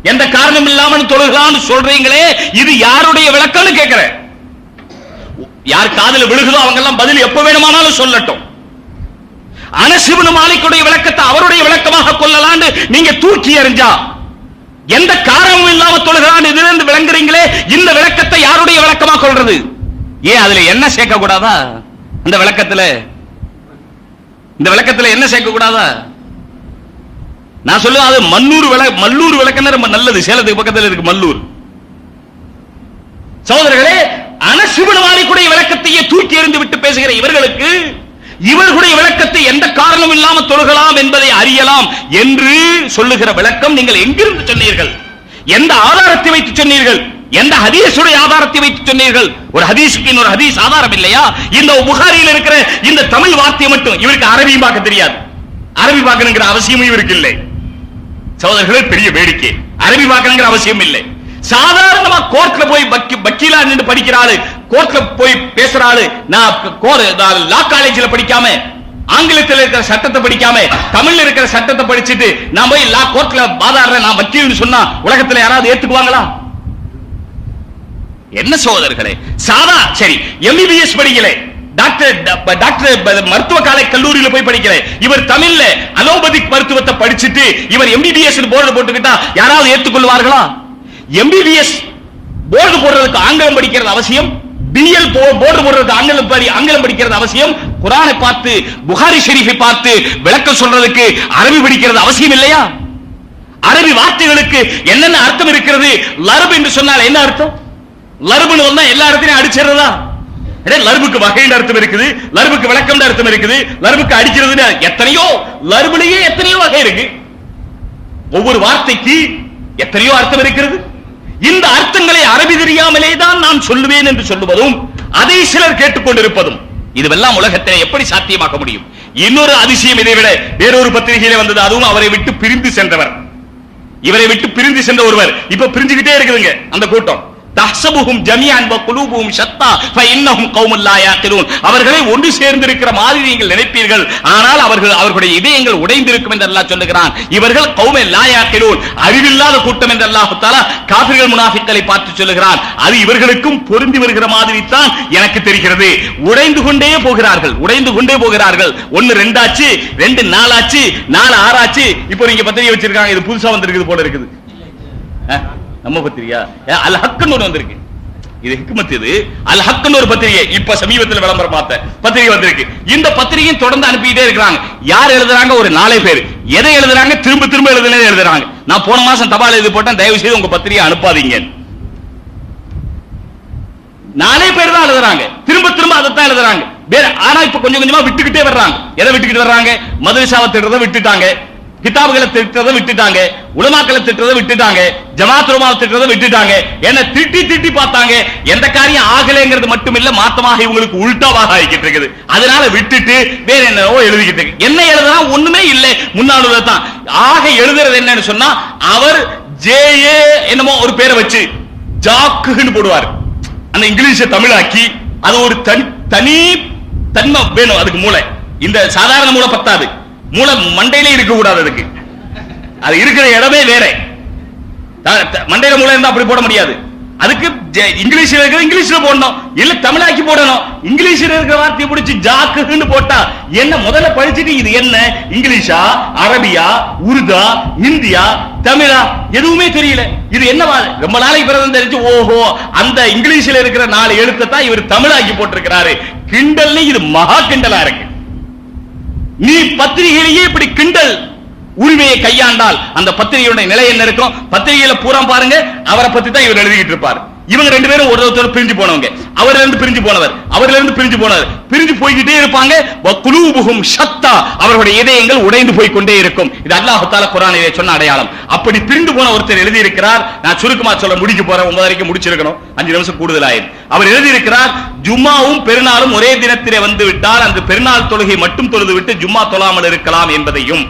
எந்த காரணம் இல்லாமல் தொழுகலாம்னு சொல்றீங்களே, இது யாருடைய விளக்கம்னு கேட்கிறேன். யார் காதுல விழுகுதோ அவங்க எல்லாம் பதில் எப்ப வேணுமானாலும் சொல்லட்டும். அனஸ் இப்னு மாலிக்குடைய விளக்கத்தை அவருடைய விளக்கமாக கொள்ளலாம்னு நீங்க தூக்கி எறிஞ்சா, எந்த காரணமும் இல்லாம தொழுகலாம்னு இதிலிருந்து விளங்குறீங்களே, இந்த விளக்கத்தை யாருடைய விளக்கமாக கொள்றது? ஏன் அதுல என்ன சேர்க்க கூடாதா? இந்த விளக்கத்துல என்ன சேர்க்க கூடாதா? நான் சொல்லுவேன், அது மல்லூர் விளக்கம் ரொம்ப நல்லது. சேலத்துக்கு பக்கத்தில் இருக்கு மல்லூர். சகோதரர்களே, அனஸ் இப்னு மாலிக்குடைய விளக்கத்தையே தூக்கி எறிந்து விட்டு பேசுகிற இவர்களுக்கு இவர்களுடைய விளக்கத்தை எந்த காரணம் இல்லாமல் தொழுகலாம் என்பதை அறியலாம் என்று சொல்லுகிற விளக்கம் நீங்கள் எங்கிருந்து சொன்னீர்கள்? எந்த ஆதாரத்தை வைத்து சொன்னீர்கள்? எந்த ஹதீஸுடைய ஆதாரத்தை வைத்து சொன்னீர்கள்? ஒரு ஹதீஸுக்கு இன்னொரு ஹதீஸ் ஆதாரம் இல்லையா? இந்த புகாரியில் இருக்கிற இந்த தமிழ் வார்த்தையை மட்டும் இவருக்கு அரபி பார்க்க தெரியாது. அரபி பார்க்கணுங்கிற அவசியமும் இவருக்கு இல்லை. சகோதரர்களே, பெரிய வேடிக்கை. அரபி பார்க்கணுங்கிற அவசியம் இல்லை. சாதாரணமா கோர்ட்ல போய் வக்கீலா நின்று படிக்கிறாரு, கோர்ட்ல போய் பேசுறாரு. நான் லா காலேஜ்ல படிக்காம, ஆங்கிலத்தில் இருக்கிற சட்டத்தை படிக்காம, தமிழ்ல இருக்கிற சட்டத்தை படிச்சுட்டு நான் போய் லா கோர்ட்ல வாதாடுறேன், நான் வக்கீல்னு சொன்னா உலகத்துல யாராவது ஏத்துக்குவாங்களா? என்ன சகோதரர்களே, சரி, எம்பிபிஎஸ் படிக்கல, டாக்டர் மருத்துவ கல்லூரியில போய் படிக்கல, இவர் தமிழ்ல அலோபதிக் மருத்துவத்தை படிச்சுட்டு இவர் எம்பிபிஎஸ் போர்டு போட்டுக்கிட்டா யாராவது ஏத்துக்கொள்வார்களா? எம்பிபிஎஸ் போர்டு போடுறதுக்கு ஆங்கிலம் படிக்கிறது அவசியம், பிஎல் போர்டு போடுறதுக்கு ஆங்கிலம் படிக்கிறது அவசியம். குர்ஆனை பார்த்து, புகாரி ஷரீஃபை பார்த்து விளக்கம் சொல்றதுக்கு அரபி படிக்கிறது அவசியம் இல்லையா? அரபி வார்த்தைகளுக்கு என்னென்ன அர்த்தம் இருக்கிறது? லர்ப் என்று சொன்னால் என்ன அர்த்தம்? லர்ப்னு சொன்னா எல்லா இடத்தையும் அடிச்சிடுறதா? லர்புக்கு வகையின் அர்த்தம் இருக்குது, லர்புக்கு விளக்கம் அர்த்தம் இருக்குது, லர்புக்கு அடிக்கிறது எத்தனையோ, லர்பிலேயே எத்தனையோ வகை இருக்கு. ஒவ்வொரு வார்த்தைக்கு எத்தனையோ அர்த்தம் இருக்கிறது. இந்த அர்த்தங்களை அரபி தெரியாமலே தான் நான் சொல்லுவேன் என்று சொல்லுவதும், அதை சிலர் கேட்டுக்கொண்டிருப்பதும், இதுவெல்லாம் உலகத்தில் எப்படி சாத்தியமாக்க முடியும்? இன்னொரு அதிசயம் இதை விட வேறொரு பத்திரிகையில வந்தது. அதுவும் அவரை விட்டு பிரிந்து சென்றவர், இவரை விட்டு பிரிந்து சென்ற ஒருவர். இப்ப பிரிஞ்சுக்கிட்டே இருக்குதுங்க அந்த கூட்டம். தஹ்சபுஹும் ஜமீஅன் வ குலூபுஹும் ஷத்தா ஃபஇன்னஹும் கௌமுன் லா யாகிலூன். அவர்களை ஒன்று சேர்ந்து இருக்கிற மாதிரி நீங்கள் நினைப்பீர்கள், ஆனால் அவர்களுடைய இதயங்கள் உடைந்திருக்கும் என்று அல்லாஹ் சொல்லுகிறான். இவர்கள் கௌமுன் லா யாகிலூன், அறிவில்லாத கூட்டம் என்று அல்லாஹ் தஆலா காஃபிர்கள் முனாஃபிக்களை பார்த்து சொல்லுகிறான். அது இவர்களுக்கும் பொருந்தி வருகிற மாதிரி தான் எனக்கு தெரிகிறது. உடைந்து கொண்டே போகிறார்கள். 1 2 ஆச்சு, 2 4 ஆச்சு, 4 6 ஆச்சு. இப்போ நீங்க பத்திரிகை வச்சிருக்காங்க, இது புதுசா வந்திருக்குது போல இருக்குது. நம்ம பத்திரிகா அல் ஹக்னு ஒன்று வந்திருக்கு. இது ஹிக்மத். இது அல் ஹக்னு ஒரு பத்திரிகை, இப்ப சமீபத்தில் விளம்பரம் பார்த்த பத்திரிகை வந்திருக்கு. இந்த பத்திரிகையை தொடர்ந்து அனுப்பிட்டே இருக்கிறாங்க. யார் எழுதுறாங்க? ஒரு 4 பேர். எதை எழுதுறாங்க? திரும்ப எழுதுறாங்க. நான் போன மாசம் தபால் எழுதி போட்டேன், தயவு செய்து உங்க பத்திரிகை அனுப்பாதீங்க. 4 பேர் தான் எழுதுறாங்க, திரும்ப அதைத்தான் எழுதுறாங்க. ஆனா இப்ப கொஞ்சம் கொஞ்சமா விட்டுக்கிட்டே வர்றாங்க. எதை விட்டுக்கிட்டு வர்றாங்க? மதரசாவை திட்டத்தை விட்டுட்டாங்க, கிதாபுகளை திட்டத்தை விட்டுட்டாங்க, உலமாக்களை திட்டத்தை விட்டுட்டாங்க, ஜமாத் உலமா திட்டத்தை விட்டுட்டாங்க. என்ன திட்டி பார்த்தாங்க. எந்த காரியம் ஆகலைங்கிறது மட்டும் இல்ல, மாத்தமாக இவங்களுக்கு உல்டாவாக ஆகிட்டு இருக்குது. அதனால விட்டுட்டு வேற என்னவோ எழுதிக்கிட்டு இருக்கு. என்ன எழுதுனா ஒண்ணுமே இல்லை, முன்னாள் ஆக எழுதுறது என்னன்னு சொன்னா, அவர் ஜே என்னமோ ஒரு பேரை வச்சு ஜாக்குன்னு போடுவார். அந்த இங்கிலீஷை தமிழாக்கி அது ஒரு தனி தன்மை வேணும். அதுக்கு மூளை, இந்த சாதாரண மூளை பத்தாது. மூளை மண்டையிலே இருக்க கூடாது. அதுக்கு அது இருக்கிற இடமே வேற. மண்டையில மூளை இருந்தா அப்படி போட முடியாது. அதுக்கு இங்கிலீஷ்ல இருக்கிற இங்கிலீஷ்ல போடணும், இல்ல தமிழாக்கி போடணும். இங்கிலீஷ்ல இருக்கிற வார்த்தையை பிடிச்சி ஜாக்குன்னு போட்டா என்ன? முதல்ல படிச்சுட்டு இது என்ன, இங்கிலீஷா, அரபியா, உருதா, இந்தியா, தமிழா, எதுவுமே தெரியல. இது என்ன? ரொம்ப நாளைக்கு பிறகு தெரிஞ்சு, ஓஹோ, அந்த இங்கிலீஷ்ல இருக்கிற 4 எழுத்தை தான் இவர் தமிழாக்கி போட்டிருக்கிறாரு. கிண்டல். இது மகா கிண்டலா இருக்கு. நீ பத்திரிகையிலேயே இப்படி கிண்டல் உரிமையை கையாண்டால் அந்த பத்திரிகையுடைய நிலை என்ன இருக்கும்? பத்திரிகையில பூரா பாருங்க, அவரை பத்தி தான் இவர் எழுதிக்கிட்டு இருப்பார். இவங்க ரெண்டு பேரும் ஒருத்தர் பிரிஞ்சு போனவங்க, அவர்ல இருந்து பிரிஞ்சு போனவர், அவர்ல இருந்து பிரிஞ்சு போனவர், பிரிஞ்சு போய்கிட்டே இருப்பாங்க. குலூபுஹும் ஷத்தா, அவர்களுடைய இதயங்கள் உடைந்து போய் கொண்டே இருக்கும். இது அல்லாஹ் தஆலா குர்ஆனிலே சொன்ன அடையாளம். அப்படி பிரிந்து போன ஒருத்தர் எழுதி இருக்கிறார். நான் சுருக்கமா சொல்ல முடிக்க போறேன், 9 வரைக்கும் முடிச்சிருக்கணும், 5 நிமிஷம் கூடுதலாயிரும். அவர் எழுதி இருக்கிறார், ஜும்மாவும் பெருநாளும் ஒரே தினத்திலே வந்து விட்டால் அந்த பெருநாள் தொழுகை மட்டும் தொழுது விட்டு ஜும்மா தொழாமல் இருக்கலாம் என்பதையும்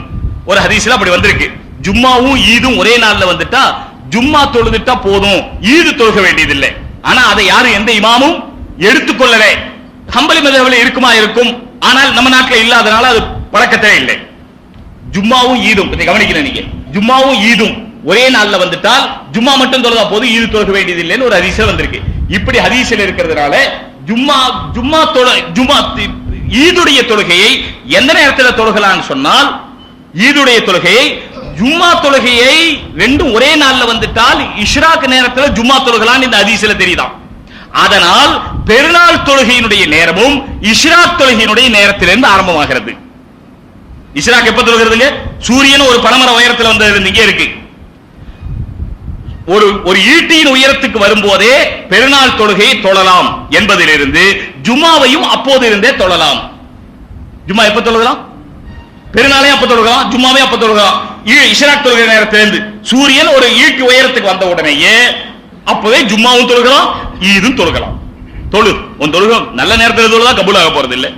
ஒரு ஹதீஸ்ல அப்படி வந்திருக்கு. ஜும்மாவும் ஈதும் ஒரே நாள்ல வந்துட்டா ஜும்மா தொழுதுட்டா போதும், ஈது தொழுக வேண்டியதில்லை. ஆனா அதை யாரும் எந்த இமாமும் எடுத்துக்கொள்ளவே. ஹம்பலி மதஹ்பில் இருக்குமா இருக்கும், ஆனால் நம்ம நாட்டில் இல்லாதனால அது பழக்கத்தே இல்லை. ஜும்மாவும் ஈதும் கவனிக்கிறேன் நீங்க, ஜும்மாவும் ஈதும் ஒரே நாள்ல வந்துட்டால் ஜும்மா மட்டும் தொழுதா போதும், ஈது தொழுக வேண்டியதில்லைன்னு ஒரு ஹதீஸ்ல வந்திருக்கு. இப்படி ஹதீஸ்ல இருக்கிறதுனால ஈதுடைய தொழுகையை எந்த நேரத்தில் தொழுகலான்னு சொன்னால், ஈதுடைய தொழுகையை ஜும்மா தொழுகையை ரெண்டும் ஒரே நாள்ல வந்துட்டால் இஷ்ராக் நேரத்தில் ஜும்மா தொழுகலான்னு இந்த ஹதீஸ்ல தெரியுதாம். அதனால் பெருநாள் தொழுகையினுடைய நேரமும் இஷ்ராக் தொழுகையினுடைய நேரத்திலிருந்து ஆரம்பமாகிறது. இஷ்ராக் எப்ப தொழுகிறதுங்க? சூரியன் ஒரு பனமர உயரத்தில் வந்தது இங்கே இருக்கு. ஒரு ஈட்டியின் உயரத்துக்கு வரும்போதே பெருநாள் தொழுகையை தொழலாம் என்பதிலிருந்து ஜும்மாவையும் அப்போது இருந்தே தொழலாம். ஜும்மா எப்ப தொழுகலாம்? பெருநாளையும் அப்ப தொழுகலாம், ஜும்மாவையும் அப்ப தொழுகலாம். இஷ்ராக் தொழுகை நேரத்திலிருந்து சூரியன் ஒரு ஈட்டி உயரத்துக்கு வந்த உடனேயே அப்பவே ஜும்மாவும் தொழுகலாம், ஈதும் தொழுகலாம். உன் தொழுகம் நல்ல நேரத்தில் தொழுதா கபூலாக போறது இல்லை,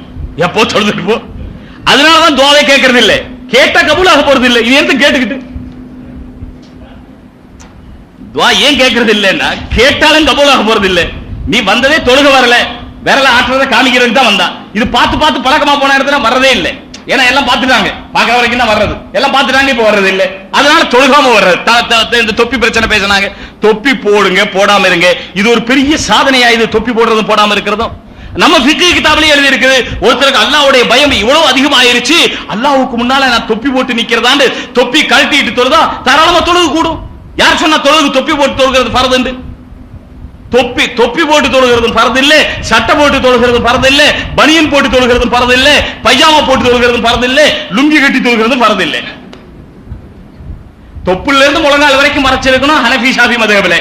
எப்போ தொழுதுட்டு போ. அதனாலதான் துஆவை கேட்கறது இல்லை, கேட்டா கபூலாக போறது இல்லை. இது எந்த கேட்டுக்கிட்டு துஆ ஏன் கேட்கறது இல்லைன்னா, கேட்டாலும் கபூலாக போறது இல்லை. நீ வந்ததே தொழுக வரல, விரல ஆட்டுறத காமிக்கிறதுக்கு தான் வந்தான். இது பார்த்து பார்த்து பழக்கமா போன இடத்துல வர்றதே இல்லை. ஏன்னா எல்லாம் பார்த்துட்டாங்க, பார்க்கற வரைக்கும் தான் வர்றது, எல்லாம் பார்த்துட்டாங்க, இப்ப வர்றது இல்லை. அதனால தொழுகாம வர்றது. இந்த தொப்பி பிரச்சனை பேசினாங்க, தொப்பி போடுங்க போடாம இருங்க, இது ஒரு பெரிய சாதனையா? இது தொப்பி போடுறதும் போடாம இருக்கிறதும் நம்ம ஃபிக்ஹ் கிதாபிலே எழுதி இருக்குது. ஒருத்தருக்கு அல்லாஹ்வுடைய பயம் இவ்வளவு அதிகமாயிருச்சு, அல்லாஹ்வுக்கு முன்னால நான் தொப்பி போட்டு நிக்கிறதான்னு தொப்பி கழட்டிட்டு தொழுதா தாராளமா தொழுகு கூடும். யார் சொன்னா தொழுகு தொப்பி போட்டு தொழுகிறது ஃபர்து என்று? தொப்பி போட்டு தொழுகிறது ஃபர்து இல்ல, சட்டை போட்டு தொழுகிறது ஃபர்து இல்ல, பனியன் போட்டு தொழுகிறது ஃபர்து இல்ல, பைஜாமா போட்டு தொழுகிறது ஃபர்து இல்ல, லுங்கி கட்டி தொழுகிறது ஃபர்து இல்ல. தொப்புல இருந்து முழங்கால் வரைக்கும் மறைச்சிருக்கணும் ஹனஃபி ஷாஃபி மذஹபிலே.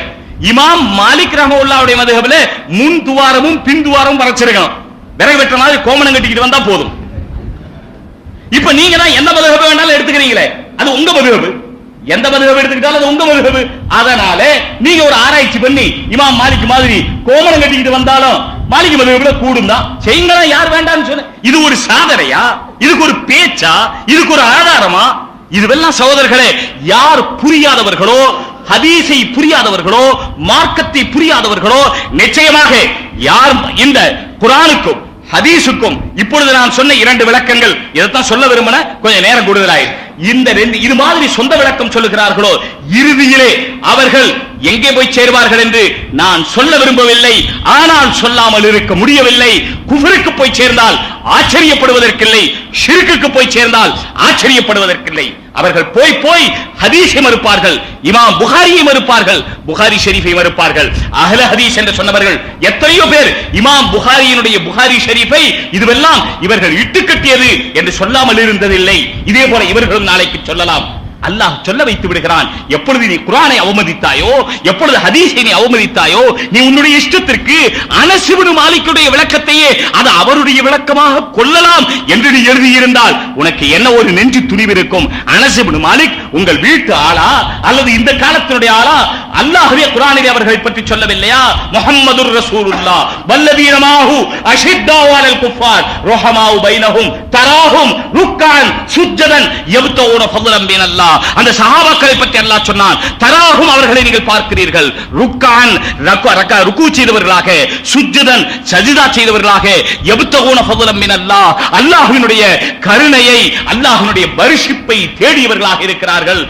இமாம் மாலிக் ரஹ்மத்துல்லாஹி மذஹபிலே முன் துவாரமும் பின் துவாரமும் மறைச்சிருக்கணும். விறகு வெட்ட மாதிரி கோமணம் கட்டிக்கிட்டு வந்தா போதும். இப்ப நீங்க தான் எந்த மذஹப வேணாலும் எடுத்துக்கிறீங்களே, அது உங்க மذஹபு. எந்த மذஹப எடுத்துக்கிட்டாலும் அது உங்க மذஹபு. அதனால நீங்க ஒரு ஆராய்ச்சி பண்ணி இமாம் மாலிக் மாதிரி கோமணம் கட்டிக்கிட்டு வந்தாலும் மாலிக் மذஹபில கூடும் தான் செய்யுங்களா. யார் வேண்டாம்னு சொன்ன? இது ஒரு சாதனையா? இதுக்கு ஒரு பேச்சா? இதுக்கு ஒரு ஆதாரமா? இதுவெல்லாம் சகோதரர்களே, யார் புரியாதவர்களோ, ஹதீஸை புரியாதவர்களோ, மார்க்கத்தை புரியாதவர்களோ, நிச்சயமாக யார் இந்த குர்ஆனுக்கும் ஹதீஸுக்கும் இப்பொழுது நான் சொன்ன 2 விளக்கங்கள், இதைத்தான் சொல்ல விரும்பின, கொஞ்சம் நேரம் கூடுதலாயிரு. இது மாதிரி சொந்த விளக்கம் சொல்லுகிறார்களோ, இறுதியிலே அவர்கள் எங்கே போய் சேர்வார்கள் என்று நான் சொல்ல விரும்பவில்லை. ஆனால் சொல்லாமல் இருக்க முடியவில்லை. குஃப்ருக்கு போய் சேர்ந்தால் ஆச்சரியப்படுவதற்கில்லை, ஷிர்க்குக்கு போய் சேர்ந்தால் ஆச்சரியப்படுவதற்கில்லை. அவர்கள் போய் ஹதீஸை மறுப்பார்கள், இமாம் புகாரியை மறுப்பார்கள், புகாரி ஷரீஃபை மறுப்பார்கள். அஹ்ல ஹதீஸ் என்று சொன்னவர்கள் எத்தனையோ பேர் இமாம் புகாரியினுடைய புகாரி ஷரீஃபை இதுவெல்லாம் இவர்கள் இட்டுக்கட்டியது என்று சொல்லாமல் இருந்ததில்லை. இதே போல இவர்களும் நாளைக்கு சொல்லலாம். அல்லாஹ் சொல்ல வைத்து விடுகிறான். எப்பொழுது நீ குர்ஆனை அவமதித்தாயோ, எப்பொழுது ஹதீஸை நீ அவமதித்தாயோ, நீ உன்னுடைய இஷ்டத்திற்கு அனஸ் இப்னு மாலிக்குடைய விளக்கத்தையே அது அவருடைய விளக்கமாக கொள்ளலாம் என்று நீ எழுதியிருந்தால் உனக்கு என்ன ஒரு நெஞ்சு துணிவு இருக்கும்? அனஸ் இப்னு மாலிக் உங்கள் வீட்டு ஆளா அல்லது இந்த காலத்தினுடைய ஆளா? அல்லாஹ்வே குர்ஆனிலே அவர்களை பற்றி சொல்லவில்லையா? முஹம்மதுர் ரசூலுல்லாஹ் வல்லதீன மாஹு அஷித்தாஉ அலல் குஃபார் ரஹமாஉ பைனஹும் தராஹும் ருக்கான் சுஜ்ஜதன் யப்தூன ஃபضلا மின் அல்லாஹ். அந்த சஹாபாக்களை பற்றி அல்லாஹ் சொன்னான், தராஹும் அவர்களை நீங்கள் பார்க்கிறீர்கள், ருக்கான் ருக்கு செய்தவர்களாக, சுஜ்ஜதன் சஜிதா செய்தவர்களாக, யப்தூன ஃபضلا மின் அல்லாஹ் அல்லாஹ்வினுடைய கருணையை, அல்லாஹ்வினுடைய பரிஷிப்பை தேடியவர்களாக இருக்கிறார்கள்.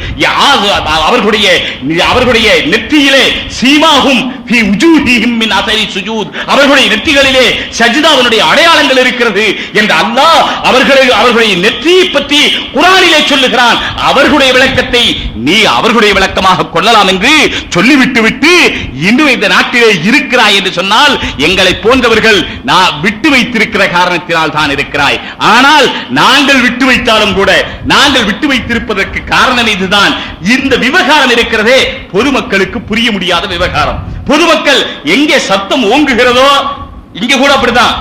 அவர்களுடைய நெற்றியிலே சீமாஹும் ஃபீ உஜூஹிஹிம் மின் அஸரி சுஜூத், அவர்களுடைய நெற்றிகளிலே சஜிதாவினுடைய அடையாளங்கள் இருக்கிறது என்று அல்லாஹ் அவர்களுடைய நெற்றியை பற்றி குர்ஆனிலே சொல்லுகிறான். அவர்களுடைய விளக்கத்தை நீ அவர்களுடைய விளக்கமாக கொள்ளலாம் என்று சொல்லிவிட்டு இன்னும் இந்த நாட்டிலே இருக்கிறாய் என்று சொன்னால் எங்களை போன்றவர்கள் நான் விட்டு வைத்திருக்கிற காரணத்தினால் தான் இருக்கிறாய். ஆனால் நாங்கள் விட்டு வைத்தாலும் கூட நாங்கள் விட்டு வைத்திருப்பதற்கு காரணம் இதுதான். இந்த விவகாரம் இருக்கிறதே பொதுமக்களுக்கு புரிய முடியாத விவகாரம். பொதுமக்கள் எங்கே சத்தம் ஓங்குகிறதோ, இங்க கூட அப்படிதான்.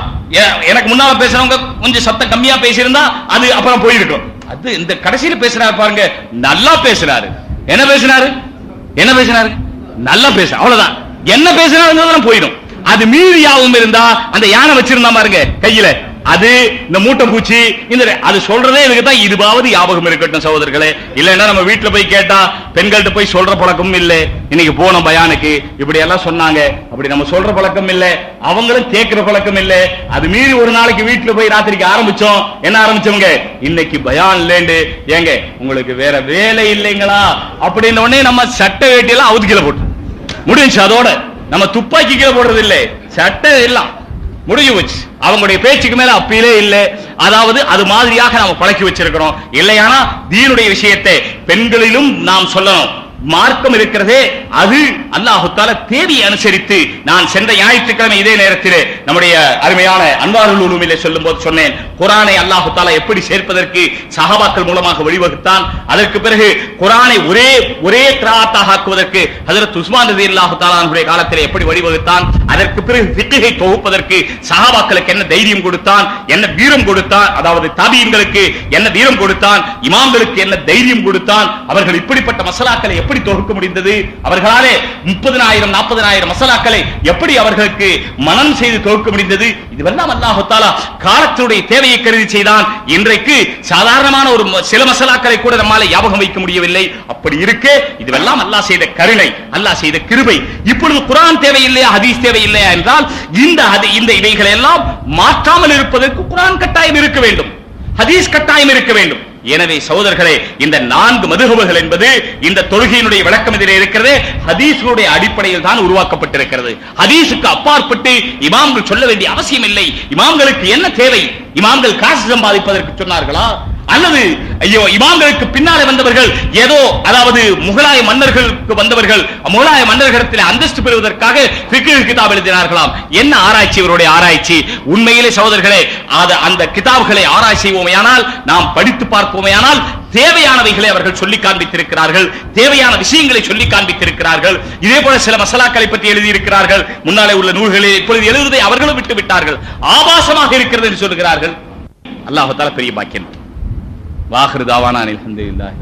எனக்கு முன்னால பேசுறவங்க கொஞ்சம் சத்தம் கம்மியா பேசியிருந்தா அது அப்புறம் போயிருக்கும். அது இந்த கடைசியில பேசுறாரு பாருங்க, நல்லா பேசுறாரு. என்ன பேசினாரு? என்ன பேசினாரு? நல்லா பேச, அவ்வளவுதான். என்ன பேசினாரு போயிடும். அது மீறியாவும் இருந்தா அந்த யானை வச்சிருந்தா பாருங்க கையில, அது இந்த மூட்டை பூச்சி இந்த அது சொல்றதே இதுக்கு தான். இதுவாவது ஞாபகம் இருக்கட்டும் சகோதரர்களே. இல்லைன்னா நம்ம வீட்டுல போய் கேட்டா பெண்கள்கிட்ட போய் சொல்ற பழக்கம் இல்ல. இன்னைக்கு போன பயானுக்கு இப்படி எல்லாம் சொன்னாங்க, அப்படி நம்ம சொல்ற பழக்கம் இல்ல, அவங்களும் கேட்கிற பழக்கம் இல்ல. அது மீறி ஒரு நாளைக்கு வீட்டுல போய் ராத்திரிக்கு ஆரம்பிச்சோம். என்ன ஆரம்பிச்சவங்க? இன்னைக்கு பயான் இல்லேண்டு, ஏங்க உங்களுக்கு வேற வேலை இல்லைங்களா அப்படின்னு உடனே நம்ம சட்டை வேட்டியெல்லாம் அவுதுக்கில போட்டு முடிஞ்சு. அதோட நம்ம துப்பாக்கி கீழே போடுறது இல்லை, சட்டை எல்லாம் முடிஞ்சு போச்சு. அவங்களுடைய பேச்சுக்கு மேல அப்பீலே இல்லை. அதாவது அது மாதிரியாக நாம பழக்கி வச்சிருக்கிறோம். இல்லையானா தீனுடைய விஷயத்தை பெண்களிலும் நாம் சொல்லணும். மார்க்கம் இருக்கிறதே அது அல்லாஹ் தஆலா தேவையை அனுசரித்து, நான் சென்ற ஞாயிற்றுக்கிழமை இதே நேரத்தில் நம்முடைய அருமையான அன்வாருல் உலூமிலே சொல்லும் போது சொன்னேன், குர்ஆனை அல்லாஹ் தஆலா எப்படி சேர்ப்பதற்கு சஹாபாக்கள் மூலமாக வழிவகுத்தான். அதற்கு பிறகு குர்ஆனை ஒரே கிராஅத்தாக ஆக்குவதற்கு ஹஜ்ரத் உஸ்மான் ரலியல்லாஹு தஆலா அவருடைய காலத்தில் எப்படி வழிவகுத்தான். அதற்கு பிறகு ஃபிக்ஹை தொகுப்பதற்கு சஹாபாக்களுக்கு என்ன தைரியம் கொடுத்தான், என்ன வீரம் கொடுத்தான், அதாவது தாபியீன்களுக்கு என்ன வீரம் கொடுத்தான், இமாம்களுக்கு என்ன தைரியம் கொடுத்தான். அவர்கள் இப்படிப்பட்ட மஸலாக்களை எப்படி தொகுக்க முடிந்தது, அவர்களாலே 30,000 40,000 மஸலாக்களை எப்படி அவர்களுக்கு மனம் செய்து தொகுக்க முடிந்தது. இதுவெல்லாம் அல்லாஹ் தஆலா காலத்துடைய தேவையை கருதி செய்தான். இன்றைக்கு சாதாரணமான ஒரு சில மஸலாக்களை கூட நம்மால ஞாபகம் வைக்க முடியவில்லை. அப்படி இருக்கு, இதுவெல்லாம் அல்லாஹ் செய்த கருணை, அல்லாஹ் செய்த கிருபை. இப்பொழுது குர்ஆன் தேவையில்லையா, ஹதீஸ் தேவையில்லையா என்றால் இந்த இவைகளை எல்லாம் மாற்றாமல் இருப்பதற்கு குர்ஆன் கட்டாயம் இருக்க வேண்டும், ஹதீஸ் கட்டாயம் இருக்க வேண்டும். எனவே சகோதரர்களே, இந்த 4 மதுஹபுகள் என்பது இந்த தொழுகையினுடைய விளக்கம் இதிலே இருக்கிறது, ஹதீஸுடைய அடிப்படையில் தான் உருவாக்கப்பட்டிருக்கிறது. ஹதீஸுக்கு அப்பாற்பட்டு இமாம்கள் சொல்ல வேண்டிய அவசியம் இல்லை. இமாம்களுக்கு என்ன தேவை? இமாம்கள் காசு சம்பாதிப்பதற்கு சொன்னார்களா, அல்லது ஐயோ இமாம்களுக்கு பின்னாலே வந்தவர்கள் ஏதோ, அதாவது முகலாய மன்னர்களுக்கு வந்தவர்கள் முகலாய மன்னர்களிடத்தில் அந்தஸ்து பெறுவதற்காக ஃபிக்ஹ் கிதாப் எழுதினார்களாம்? என்ன ஆராய்ச்சி இவருடைய ஆராய்ச்சி? உண்மையிலே சகோதரர்களே, அந்த கிதாப்களை ஆராய்ச்சி செய்வோமேயானால், நாம் படித்து பார்ப்போமேயானால், தேவையானவைகளை அவர்கள் சொல்லி காண்பித்திருக்கிறார்கள், தேவையான விஷயங்களை சொல்லி காண்பித்திருக்கிறார்கள். இதே போல சில மஸலாக்களை பற்றி எழுதியிருக்கிறார்கள். முன்னாலே உள்ள நூல்களில் இப்பொழுது எழுதுவதை அவர்களும் விட்டு விட்டார்கள், ஆபாசமாக இருக்கிறது என்று சொல்கிறார்கள். அல்லாஹ் தஆலா பெரிய பாக்கியம். வாஹிரு தாவானா அல்ஹம்துலில்லாஹ்.